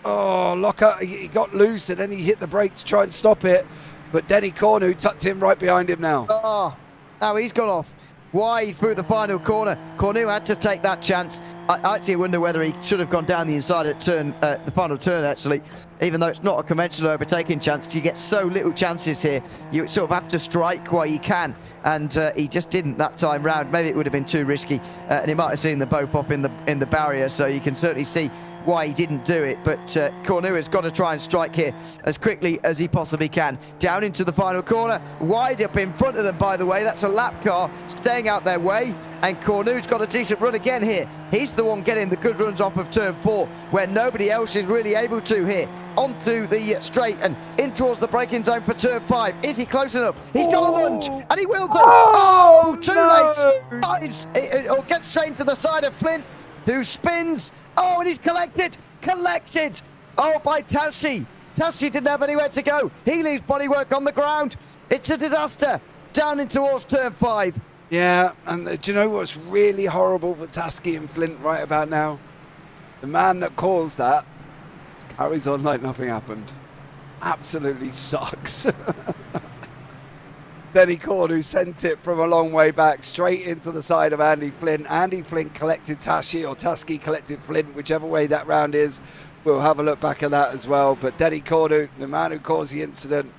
Oh, Locker, he got loose and then he hit the brake to try and stop it. But Denny Cornu tucked him right behind him now. Oh, now he's gone off wide through the final corner. Cornu had to take that chance. I actually wonder whether he should have gone down the inside at turn, the final turn actually, even though it's not a conventional overtaking chance. You get so little chances here. You sort of have to strike while you can, and he just didn't that time round. Maybe it would have been too risky, and he might have seen the boat pop in the barrier, so you can certainly see why he didn't do it. But Cornu has got to try and strike here as quickly as he possibly can. Down into the final corner, wide up in front of them, by the way. That's a lap car staying out their way, and Cornu's got a decent run again here. He's the one getting the good runs off of turn 4, where nobody else is really able to here. Onto the straight and in towards the braking zone for turn 5. Is he close enough? He's got a lunge, and he will do. Oh, too late. It'll get straight into the side of Flint, who spins. Oh, and he's collected. Oh, by Tashi. Tashi didn't have anywhere to go. He leaves bodywork on the ground. It's a disaster. Down in towards turn 5. Yeah, and do you know what's really horrible for Tasky and Flint right about now? The man that caused that carries on like nothing happened. Absolutely sucks. Denny Cornu sent it from a long way back straight into the side of Andy Flint. Andy Flint collected Tashi, or Tasky collected Flint, whichever way that round is. We'll have a look back at that as well. But Denny Cornu, the man who caused the incident,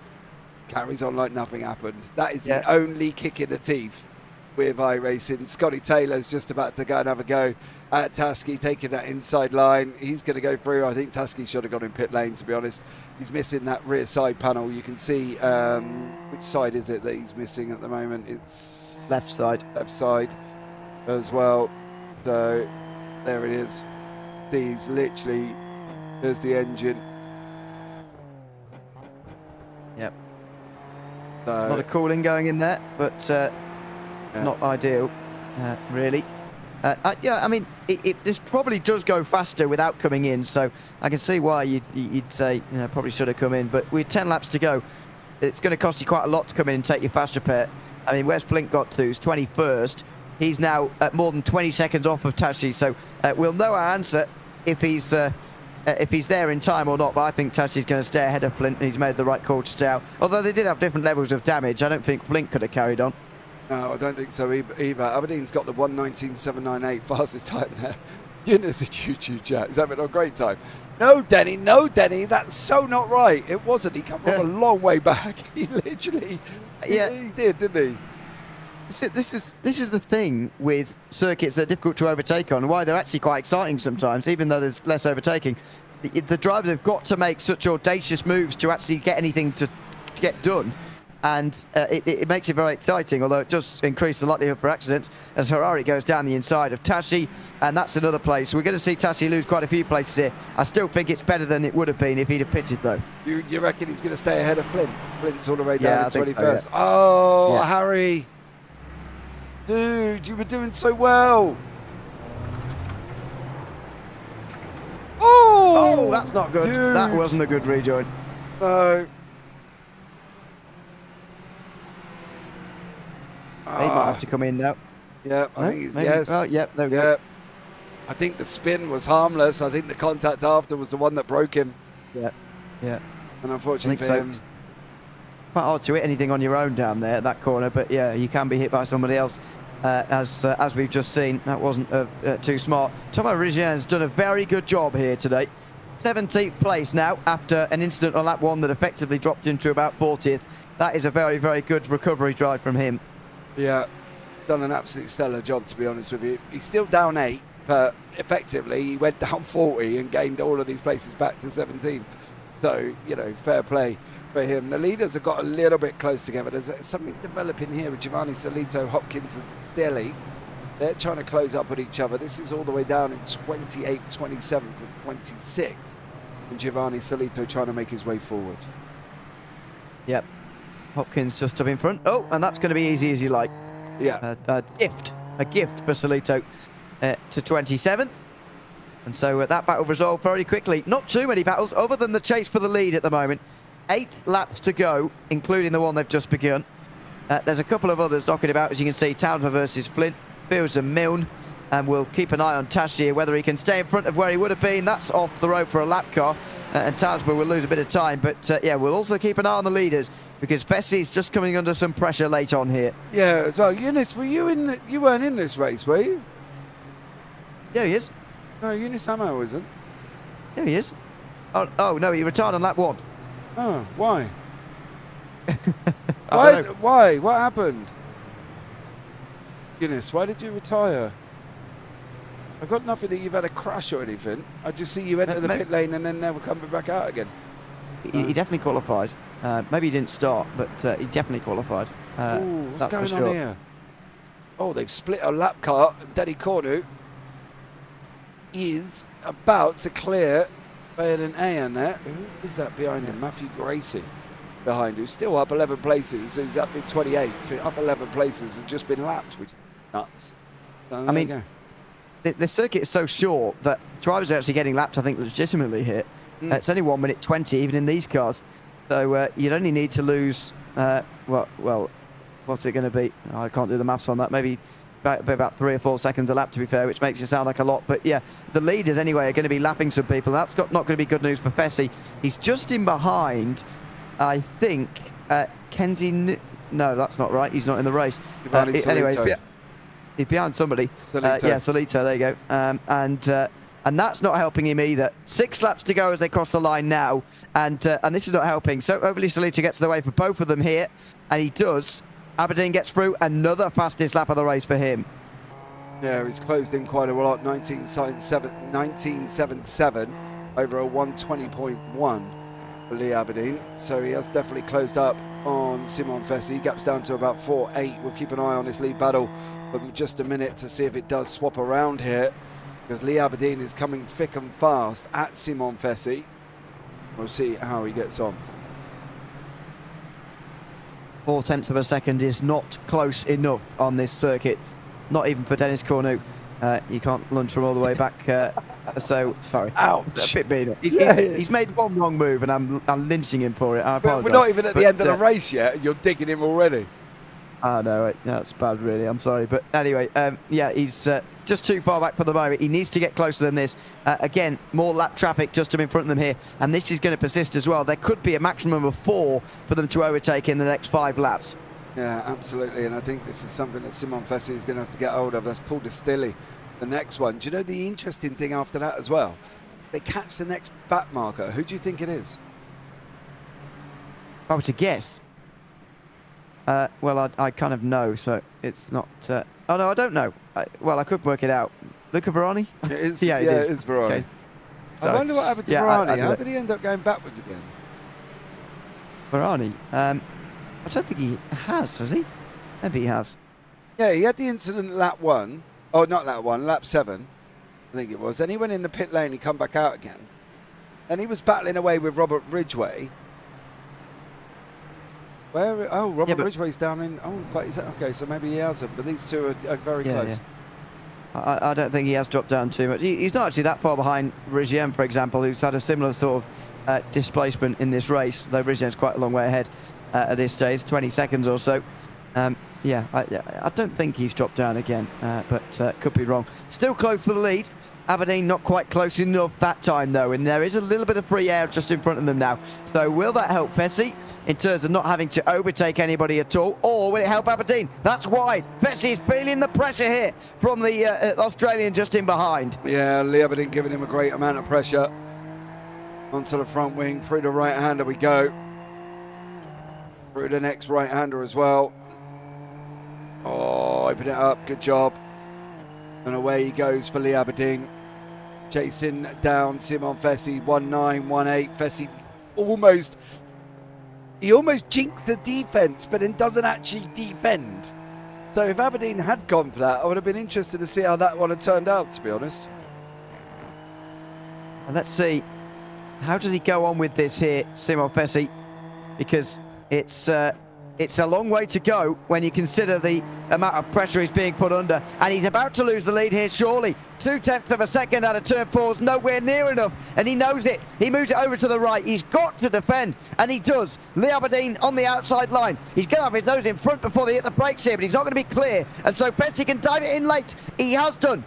carries on like nothing happened. That is the only kick in the teeth with iRacing. Scotty Taylor's just about to go and have a go at Tasky, taking that inside line. He's going to go through. I think Tasky should have gone in pit lane, to be honest. He's missing that rear side panel. You can see, which side is it that he's missing at the moment? It's left side as well. So there it is. He's literally, there's the engine. Yep. So, a lot of cooling going in there, but not ideal, really. Yeah, I mean, this probably does go faster without coming in, so I can see why you'd say, probably should have come in. But with 10 laps to go, it's going to cost you quite a lot to come in and take your fast repair. I mean, where's Flint got to? He's 21st. He's now at more than 20 seconds off of Tashi, so we'll know our answer if he's there in time or not. But I think Tashi's going to stay ahead of Flint, and he's made the right call to stay out. Although they did have different levels of damage, I don't think Flint could have carried on. No, I don't think so either. Aberdeen's got the 1:19.798 fastest time there. Goodness, a choo-choo chat. He's having a great time. No, Denny, that's so not right. It wasn't. He came from a long way back. He literally, he did, didn't he? This is the thing with circuits that are difficult to overtake on, why they're actually quite exciting sometimes, even though there's less overtaking. The drivers have got to make such audacious moves to actually get anything to get done. and it makes it very exciting, although it does increase the likelihood for accidents as Harari goes down the inside of Tashi, and that's another place. We're going to see Tashi lose quite a few places here. I still think it's better than it would have been if he'd have pitted, though. You reckon he's going to stay ahead of Flint? Flint's all the way down to 21st. So, yeah. Oh, yeah. Harry. Dude, you were doing so well. Oh, that's not good. Dude. That wasn't a good rejoin. No. He might have to come in now. Yeah, I No? think Maybe. yes. Oh, yeah, there we go. Yeah. I think the spin was harmless. I think the contact after was the one that broke him. Yeah, yeah. And I unfortunately think for so. him, It's quite hard to hit anything on your own down there at that corner, but yeah, you can be hit by somebody else. As we've just seen, that wasn't too smart. Thomas Rigien's done a very good job here today. 17th place now after an incident on lap 1 that effectively dropped him to about 40th. That is a very, very good recovery drive from him. yeah, done an absolutely stellar job, to be honest with you. He's still down 8, but effectively he went down 40 and gained all of these places back to 17th. So, you know, fair play for him. The leaders have got a little bit close together. There's something developing here with Giovanni Solito, Hopkins and Stilly. They're trying to close up on each other. This is all the way down in 28th, 27th and 26th. And Giovanni Solito trying to make his way forward. Yep. Hopkins just up in front. Oh, and that's going to be easy as you like. Yeah. A gift for Solito to 27th. And so that battle resolved very quickly. Not too many battles other than the chase for the lead at the moment. 8 laps to go, including the one they've just begun. There's a couple of others knocking about, as you can see. Townsend versus Flint, Fields and Milne. And we'll keep an eye on Tash here, whether he can stay in front of where he would have been. That's off the road for a lap car. And Townsend will lose a bit of time. But yeah, we'll also keep an eye on the leaders, because Fessi's just coming under some pressure late on here. Yeah, as well. Eunice, were you in? You weren't in this race, were you? Yeah, he is. No, Eunice Ammo isn't. Yeah, he is. Oh no, he retired on lap 1. Oh, why? I don't know. Why? What happened? Eunice, why did you retire? I got nothing that you've had a crash or anything. I just see you enter the pit lane and then never coming back out again. He definitely qualified. Maybe he didn't start, but he definitely qualified. Ooh, what's that's going for sure. on here? Oh, they've split a lap car. Danny Cornu is about to clear an A on there. Who is that behind him? Matthew Gracie behind, who's still up 11 places. He's up in 28th. Up 11 places, has just been lapped, which is nuts. So I mean, the circuit is so short that drivers are actually getting lapped, I think, legitimately here. It's only 1 minute 20, even in these cars. So you'd only need to lose, well, what's it going to be? Oh, I can't do the maths on that. Maybe about 3 or 4 seconds a lap, to be fair, which makes it sound like a lot. But yeah, the leaders anyway are going to be lapping some people. That's not going to be good news for Fessi. He's just in behind, I think, Kenzie. No, that's not right. He's not in the race. Anyway, he's behind somebody. Solito. Yeah, Solito. There you go. And that's not helping him either. 6 laps to go as they cross the line now, and this is not helping. So hopefully Solito gets the way for both of them here, and he does. Aberdeen gets through. Another fastest lap of the race for him. Yeah, he's closed in quite a lot. 19.77 over a 120.1 for Lee Aberdeen. So he has definitely closed up on Simon Fessi. He gaps down to about 4.8. We'll keep an eye on this lead battle for just a minute to see if it does swap around here, because Lee Aberdeen is coming thick and fast at Simon Fessi. We'll see how he gets on. 0.4 of a second is not close enough on this circuit, not even for Dennis Cornu. You can't lunge from all the way back. So sorry. Ouch. A bit mean. He's made one wrong move, and I'm lynching him for it. I apologise. We're not even at the end of the race yet, and you're digging him already. I know, that's bad, really. I'm sorry. But anyway, yeah, he's just too far back for the moment. He needs to get closer than this. Again, more lap traffic just in front of them here. And this is going to persist as well. There could be a maximum of 4 for them to overtake in the next 5 laps. Yeah, absolutely. And I think this is something that Simon Fessi is going to have to get hold of. That's Paul Distilly, the next one. Do you know the interesting thing after that as well? They catch the next back marker. Who do you think it is? If I were to guess. Well, I kind of know, so it's not... oh, no, I don't know. Well, I could work it out. Luca Verani? It is. Yeah, it is. It is Verani. Okay. I wonder what happened to Verani. How did he end up going backwards again? Verani? I don't think he has he? Maybe he has. Yeah, he had the incident lap 1. Oh, not lap 1, lap 7, I think it was. Then he went in the pit lane, he come back out again. And he was battling away with Robert Ridgway. Where? Oh, Robert Ridgway's down in... Oh, in fact, okay, so maybe he hasn't. But these two are very close. Yeah. I don't think he has dropped down too much. He's not actually that far behind Rizien, for example, who's had a similar sort of displacement in this race, though Rizien's quite a long way ahead at this stage, 20 seconds or so. Yeah, I don't think he's dropped down again, but could be wrong. Still close to the lead. Aberdeen not quite close enough that time, though, and there is a little bit of free air just in front of them now. So will that help Fessy in terms of not having to overtake anybody at all, or will it help Aberdeen? That's wide. Fessy is feeling the pressure here from the Australian just in behind. Yeah, Lee Aberdeen giving him a great amount of pressure. Onto the front wing, through the right-hander we go. Through the next right-hander as well. Oh, open it up, good job. And away he goes for Lee Aberdeen. Chasing down Simon Fessy, 1.9, 1.8. Fessy almost jinxed the defence, but then doesn't actually defend. So if Aberdeen had gone for that, I would have been interested to see how that one had turned out, to be honest. And let's see, how does he go on with this here, Simon Fessy? Because it's a long way to go when you consider the amount of pressure he's being put under. And he's about to lose the lead here, surely. 0.2 of a second out of turn 4 is nowhere near enough. And he knows it. He moves it over to the right. He's got to defend. And he does. Lee Aberdeen on the outside line. He's going to have his nose in front before they hit the brakes here, but he's not going to be clear. And so Fessy can dive it in late. He has done.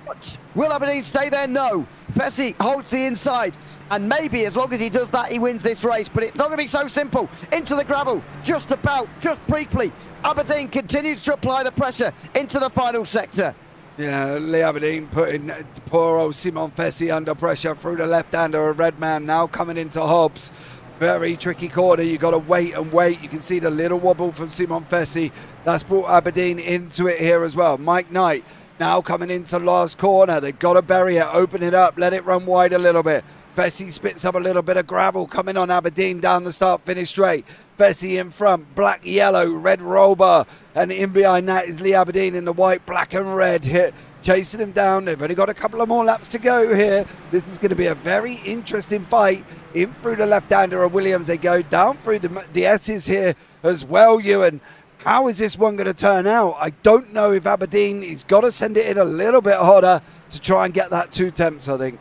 But will Aberdeen stay there? No. Fessy holds the inside, and maybe as long as he does that, he wins this race. But it's not going to be so simple. Into the gravel, just about, just briefly. Aberdeen continues to apply the pressure into the final sector. Yeah, Lee Aberdeen putting poor old Simon Fessy under pressure through the left-hander. A red man now coming into Hobbs. Very tricky corner. You've got to wait and wait. You can see the little wobble from Simon Fessy. That's brought Aberdeen into it here as well. Mike Knight now coming into last corner. They've got to bury it, open it up, let it run wide a little bit. Fessy spits up a little bit of gravel coming on Aberdeen down the start finish straight. Fessy in front, black, yellow, red roll bar. And in behind that is Lee Aberdeen in the white, black and red here. Chasing him down. They've only got a couple of more laps to go here. This is going to be a very interesting fight. In through the left-hander of Williams they go. Down through the S's here as well, Ewan. How is this one going to turn out? I don't know if Aberdeen, he's got to send it in a little bit harder to try and get that 0.2, I think.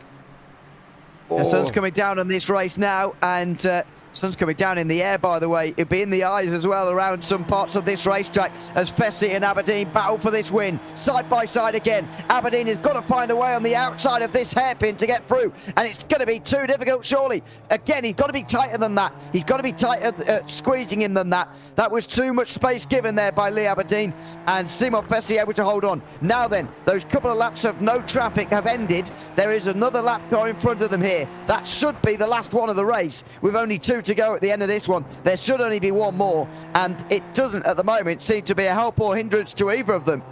The sun's coming down on this race now, and sun's coming down in the air, by the way. It'll be in the eyes as well around some parts of this racetrack as Fessy and Aberdeen battle for this win. Side by side again. Aberdeen has got to find a way on the outside of this hairpin to get through, and it's going to be too difficult, surely. Again, he's got to be tighter than that. He's got to be tighter, squeezing him than that. That was too much space given there by Lee Aberdeen, and Simon Fessy able to hold on. Now then, those couple of laps of no traffic have ended. There is another lap car in front of them here. That should be the last one of the race. With only 2 to go at the end of this one. There should only be one more, and it doesn't at the moment seem to be a help or hindrance to either of them.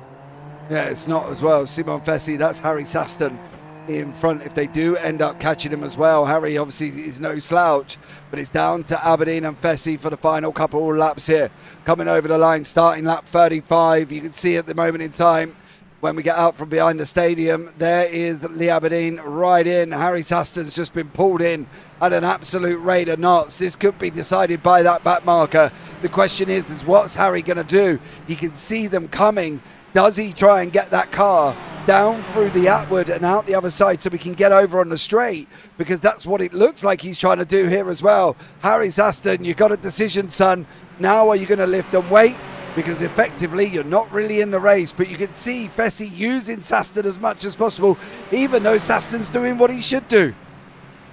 Yeah, it's not as well. Simon Fessy, that's Harry Saston in front if they do end up catching him as well. Harry obviously is no slouch, but it's down to Aberdeen and Fessy for the final couple of laps here. Coming over the line, starting lap 35. You can see at the moment in time, when we get out from behind the stadium, there is Lee Aberdeen right in. Harry Saston's just been pulled in at an absolute rate of knots. This could be decided by that back marker. The question is what's Harry going to do? He can see them coming. Does he try and get that car down through the Atwood and out the other side so we can get over on the straight? Because that's what it looks like he's trying to do here as well. Harry Saston, you've got a decision, son. Now are you going to lift and wait? Because effectively you're not really in the race, but you can see Fessy using Saston as much as possible, even though Saston's doing what he should do.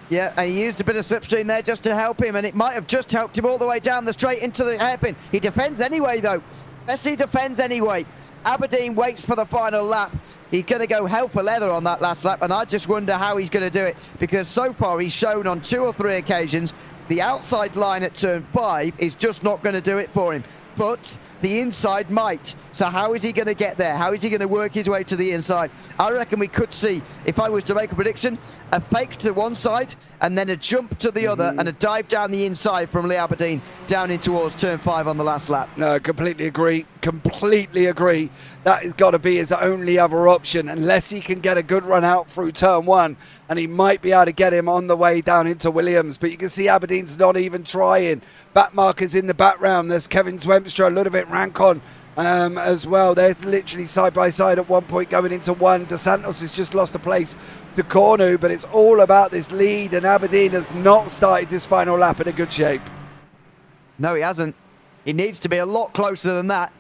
Yeah, and he used a bit of slipstream there just to help him, and it might have just helped him all the way down the straight into the hairpin. He defends anyway, though. Fessy defends anyway. Aberdeen waits for the final lap. He's going to go hell for leather on that last lap, and I just wonder how he's going to do it, because so far he's shown on 2 or 3 occasions the outside line at turn 5 is just not going to do it for him. But The inside might. So how is he going to get there? How is he going to work his way to the inside? I reckon we could see, if I was to make a prediction, a fake to one side and then a jump to the other and a dive down the inside from Lee Aberdeen down in towards turn 5 on the last lap. No, completely agree. Completely agree. That has got to be his only other option, unless he can get a good run out through turn 1, and he might be able to get him on the way down into Williams. But you can see Aberdeen's not even trying. Back markers in the background. There's Kevin Zwemstra, Ludovic Rancon as well. They're literally side by side at one point going into 1. Dos Santos has just lost a place to Cornu, but it's all about this lead, and Aberdeen has not started this final lap in a good shape. No, he hasn't. He needs to be a lot closer than that.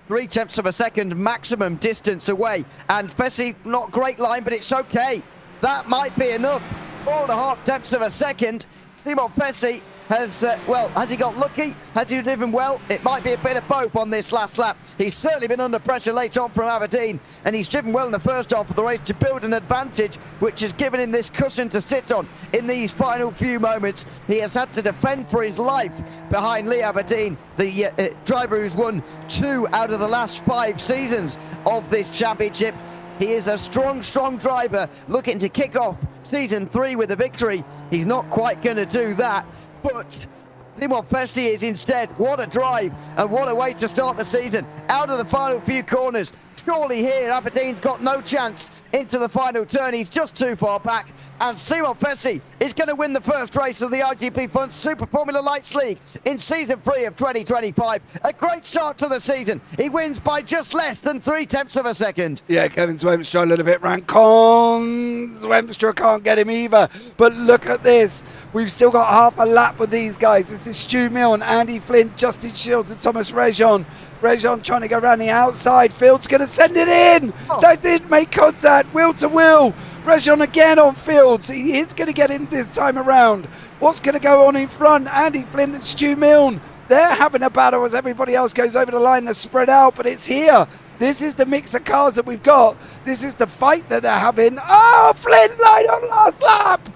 0.3 of a second maximum distance away. And Fessy, not great line, but it's okay. That might be enough. 4.5 tenths of a second. Simon Fessy has, well, has he got lucky? Has he driven well? It might be a bit of both on this last lap. He's certainly been under pressure late on from Aberdeen, and he's driven well in the first half of the race to build an advantage, which has given him this cushion to sit on in these final few moments. He has had to defend for his life behind Lee Aberdeen, the driver who's won 2 out of the last 5 seasons of this championship. He is a strong, strong driver looking to kick off season 3 with a victory. He's not quite going to do that, but Simon Fessy is instead. What a drive and what a way to start the season. Out of the final few corners. Surely here Aberdeen's got no chance into the final turn. He's just too far back, and Simon Fessy is going to win the first race of the iGPFun Super Formula Lights League in season 3 of 2025. A great start to the season. He wins by just less than 0.3 of a second. Yeah, Kevin Zwemstra a little bit Rancon. Zwemstra can't get him either. But look at this. We've still got half a lap with these guys. This is Stu Milne, Andy Flint, Justin Shields and Thomas Rejon. Rejon trying to go around the outside. Field's going to send it in. Oh. They did make contact. Wheel to wheel. Rejon again on Fields. He is going to get in this time around. What's going to go on in front? Andy Flint and Stu Milne. They're having a battle as everybody else goes over the line. They're spread out, but it's here. This is the mix of cars that we've got. This is the fight that they're having. Oh, Flint line on last lap.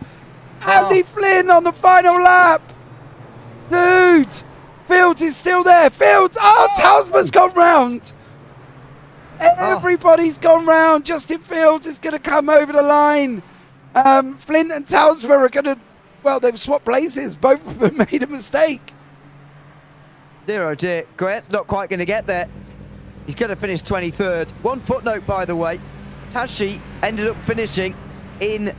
Andy Flynn on the final lap. Dude. Fields is still there. Fields. Oh, Townsman's gone round. Everybody's gone round. Justin Fields is going to come over the line. Flint and Townsman are going to, well, they've swapped places. Both of them made a mistake. Dear oh dear. Grant's not quite going to get there. He's going to finish 23rd. One footnote, by the way. Tashi ended up finishing in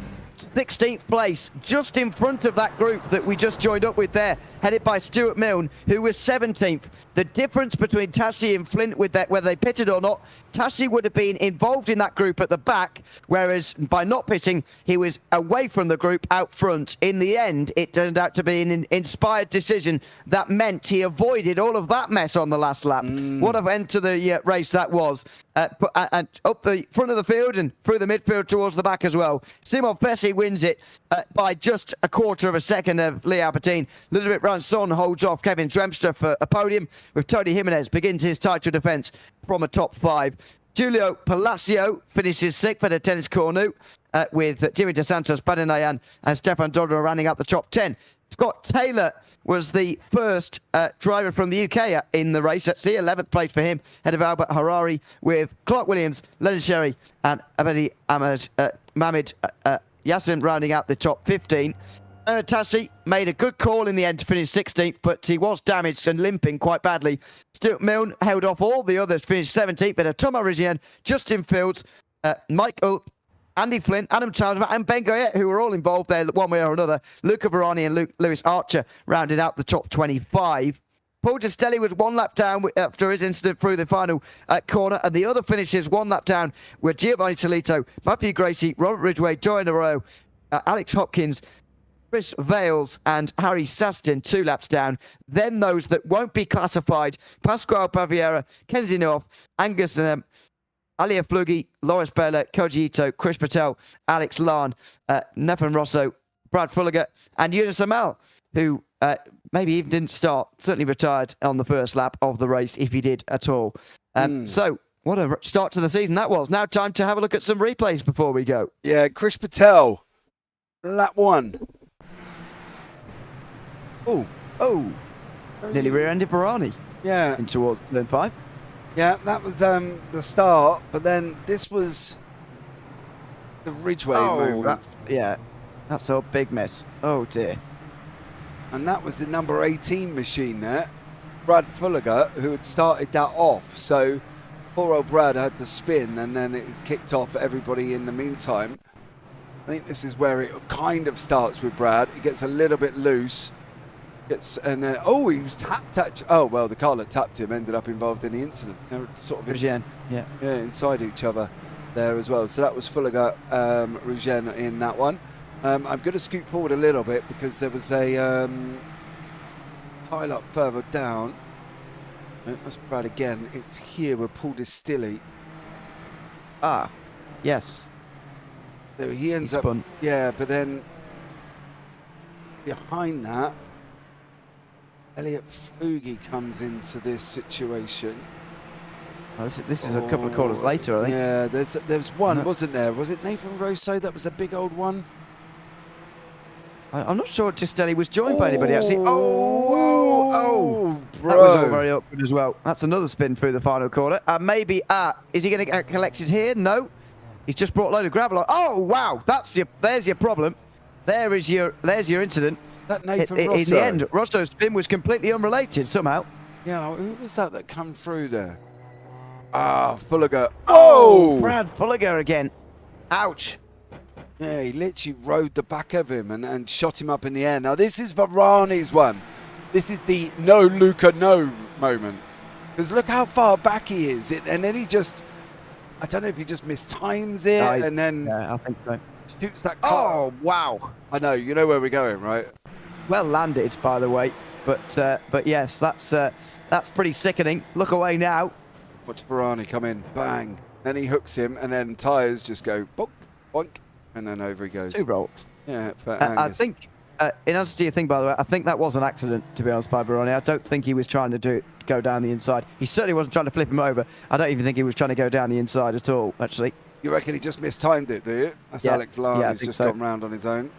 16th place, just in front of that group that we just joined up with there, headed by Stuart Milne, who was 17th. The difference between Tashi and Flint, with that, whether they pitted or not, Tashi would have been involved in that group at the back, whereas by not pitting, he was away from the group out front. In the end, it turned out to be an inspired decision that meant he avoided all of that mess on the last lap. What an end to the race that was. And up the front of the field and through the midfield towards the back as well. Simon Fessy wins it by just 1/4 of a second of Lee Aberdeen. Ludovic Rancon holds off Kevin Zwemstra for a podium, with Tony Jimenez begins his title defence from a top 5. Julio Palacio finishes 6th at a tennis corner with Jimmy Dos Santos, Badanayan and Stefan Dodder rounding out the top 10. Scott Taylor was the first driver from the UK in the race. That's the 11th place for him, ahead of Albert Harari, with Clark Williams, Leonard Sherry and Abedi Mohamed Yassin rounding out the top 15. Tashi made a good call in the end to finish 16th, but he was damaged and limping quite badly. Stuart Milne held off all the others, finished 17th, but Thomas Rigian, Justin Fields, Michael, Andy Flynn, Adam Townsend and Ben Goyette, who were all involved there one way or another. Luca Verani and Lewis Archer rounded out the top 25. Paul Gistelli was 1 lap down after his incident through the final corner, and the other finishes 1 lap down were Giovanni Tolito, Matthew Gracie, Robert Ridgway, Joanna Rowe, Alex Hopkins, Chris Vales and Harry Sastin 2 laps down. Then those that won't be classified: Pasquale Paviera, Kennedy North, Angus Alia Flugi, Loris Bella, Koji Ito, Chris Patel, Alex Larn, Nathan Rosso, Brad Fulliger and Yunus Amal, who maybe even didn't start, certainly retired on the first lap of the race, if he did at all. So what a start to the season that was. Now time to have a look at some replays before we go. Yeah, Chris Patel, lap 1. Oh, nearly rear-ended Varani. Yeah. in towards turn 5. Yeah, that was the start, but then this was the Ridgeway moment. That's a big miss. Oh dear. And that was the number 18 machine there, Brad Fulliger, who had started that off. So poor old Brad had the spin, and then it kicked off everybody in the meantime. I think this is where it kind of starts with Brad. He gets a little bit loose. He was tapped. Oh, well, the car that tapped him ended up involved in the incident. They were sort of inside each other there as well. So that was Fulliger, Rugen in that one. I'm going to scoot forward a little bit because there was a pile up further down. That's Brad again. It's here with Paul Distilly. Ah, yes. So he ends up. Spun. Yeah, but then behind that, Elliot Flugie comes into this situation. Well, this is a couple of quarters later, I think. Yeah, there's one, wasn't there? Was it Nathan Rosso? That was a big old one. I'm not sure Gistelli was joined by anybody actually. Bro. That was all very awkward as well. That's another spin through the final corner. Maybe, is he going to get collected here? No. He's just brought a load of gravel on. Oh, wow. There's your problem. There's your incident. That Nathan Rosso. In the end, Rosso's spin was completely unrelated somehow. Yeah, who was that come through there? Fulliger. Oh! Brad Fulliger again. Ouch. Yeah, he literally rode the back of him and shot him up in the air. Now, this is Varani's one. This is the no Luca no moment. Because look how far back he is. And then he just, I don't know if he just mistimes it and then yeah, I think so. shoots that car. Oh, wow. I know, you know where we're going, right? Well landed, by the way. But yes, that's pretty sickening. Look away now. Watch Varani come in, bang. Then he hooks him, and then tyres just go bonk, boink, and then over he goes. 2 rolls. Yeah, for I Angus. think, in answer to your thing, by the way, I think that was an accident, to be honest, by Baroni. I don't think he was trying to go down the inside. He certainly wasn't trying to flip him over. I don't even think he was trying to go down the inside at all, actually. You reckon he just mistimed it, do you? That's Alex Lam, who's just gone round on his own.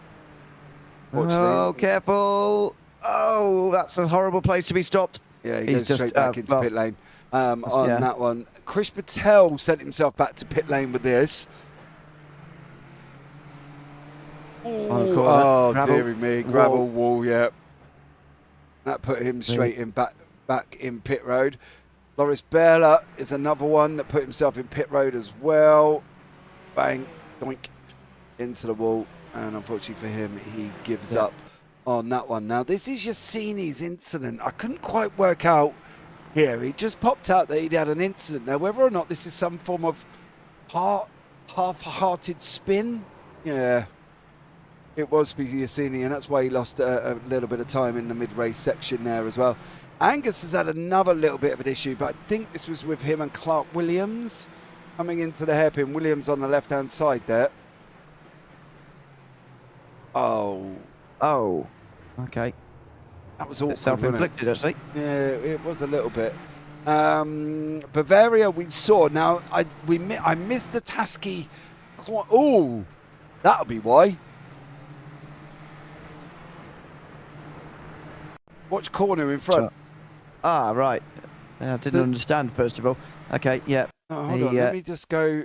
Oh, careful. Oh, that's a horrible place to be stopped. Yeah, he goes straight back into pit lane on that one. Chris Patel sent himself back to pit lane with this. Oh, dearie me. Gravel wall, yeah. That put him straight in back in pit road. Loris Bella is another one that put himself in pit road as well. Bang, doink, into the wall. And unfortunately for him, he gives up on that one. Now, this is Yassini's incident. I couldn't quite work out here. He just popped out that he'd had an incident. Now, whether or not this is some form of half-hearted spin, yeah, it was for Yassini, and that's why he lost a little bit of time in the mid-race section there as well. Angus has had another little bit of an issue, but I think this was with him and Clark Williams coming into the hairpin. Williams on the left-hand side there. Oh, okay. That was awkward, self-inflicted, actually. Yeah, it was a little bit. Bavaria we saw. Now, I missed the Tasky. Oh, that'll be why. Watch corner in front. Right. I didn't understand, first of all. Okay, yeah. Oh, hold on. Let me just go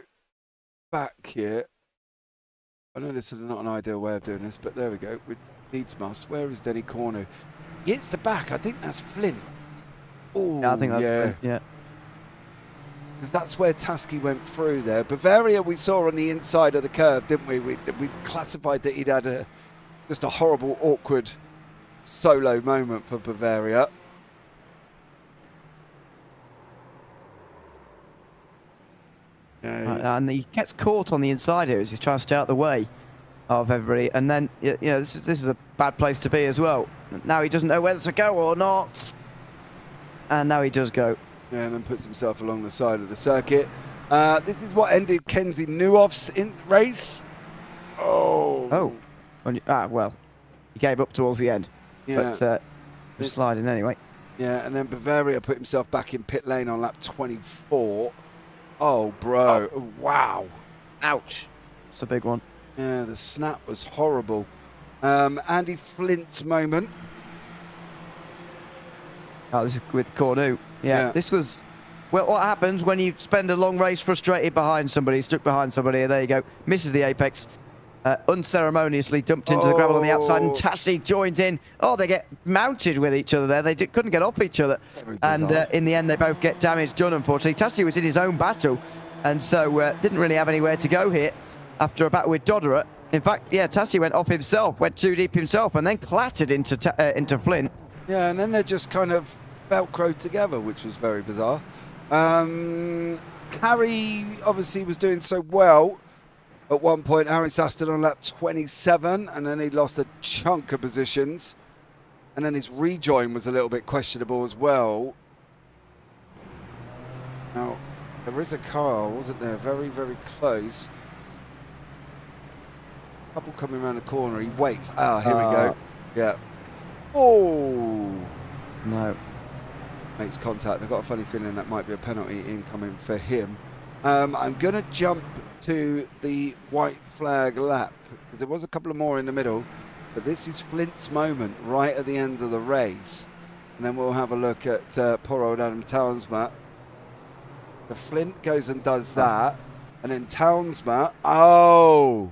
back here. I know this is not an ideal way of doing this, but there we go. With needs must. Where is Denny Cornu? He hits the back. I think that's Flint. Oh, yeah, I think that's Flint, yeah. Because that's where Tasky went through there. Bavaria we saw on the inside of the curve, didn't we? We classified that he'd had just a horrible, awkward solo moment for Bavaria. And he gets caught on the inside here as he's trying to stay out the way of everybody. And then, this is a bad place to be as well. Now he doesn't know whether to go or not. And now he does go. Yeah, and then puts himself along the side of the circuit. This is what ended Kenzie Nuoff's race. Well, he gave up towards the end. Yeah. But he's sliding anyway. Yeah, and then Bavaria put himself back in pit lane on lap 24. Oh, bro. Oh, wow. Ouch. It's a big one. Yeah, the snap was horrible. Andy Flint's moment. Oh, this is with Cornu. Yeah, this was... Well, what happens when you spend a long race frustrated behind somebody, stuck behind somebody, and there you go, misses the apex, unceremoniously dumped into the gravel on the outside, and Tassie joins in. Oh, they get mounted with each other there. They couldn't get off each other. And in the end, they both get damage done, unfortunately. Tassie was in his own battle, and so didn't really have anywhere to go here after a battle with Dodderer. In fact, yeah, Tassie went off himself, went too deep himself, and then clattered into Flint. Yeah, and then they just kind of velcroed together, which was very bizarre. Harry obviously was doing so well at one point. Harry Saston on lap 27, and then he lost a chunk of positions, and then his rejoin was a little bit questionable as well. Now there is a car, wasn't there, very, very close. Couple coming around the corner, he waits. Here we go. Yeah. Oh no. Makes contact. I've got a funny feeling that might be a penalty incoming for him. I'm going to jump to the white flag lap. There was a couple of more in the middle, but this is Flint's moment right at the end of the race. And then we'll have a look at poor old Adam Townsma. The Flint goes and does that. And then Townsma, wow.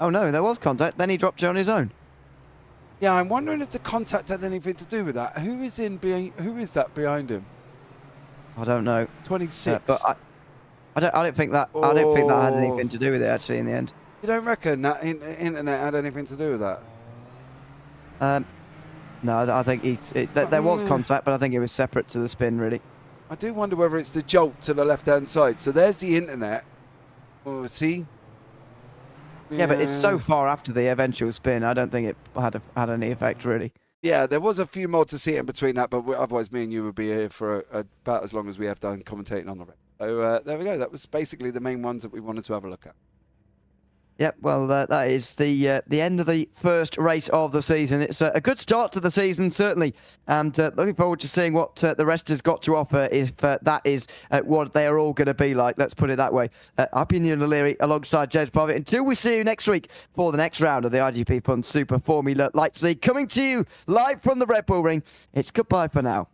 Oh no, there was contact. Then he dropped it on his own. Yeah, I'm wondering if the contact had anything to do with that. Who is that behind him? I don't know. 26. But I don't think that. I don't think that had anything to do with it actually. In the end, you don't reckon that internet had anything to do with that? No, I think there was contact, but I think it was separate to the spin, really. I do wonder whether it's the jolt to the left-hand side. So there's the internet. Oh, see. Yeah, but it's so far after the eventual spin. I don't think it had any effect, really. Yeah, there was a few more to see in between that, but otherwise me and you would be here for about as long as we have done commentating on the race. So there we go. That was basically the main ones that we wanted to have a look at. Yep, well, that is the end of the first race of the season. It's a good start to the season, certainly, and looking forward to seeing what the rest has got to offer, if that is what they are all going to be like. Let's put it that way. I've been Ian O'Leary alongside Jez Parvitt. Until we see you next week for the next round of the IGPFun Super Formula Lights League, coming to you live from the Red Bull Ring. It's goodbye for now.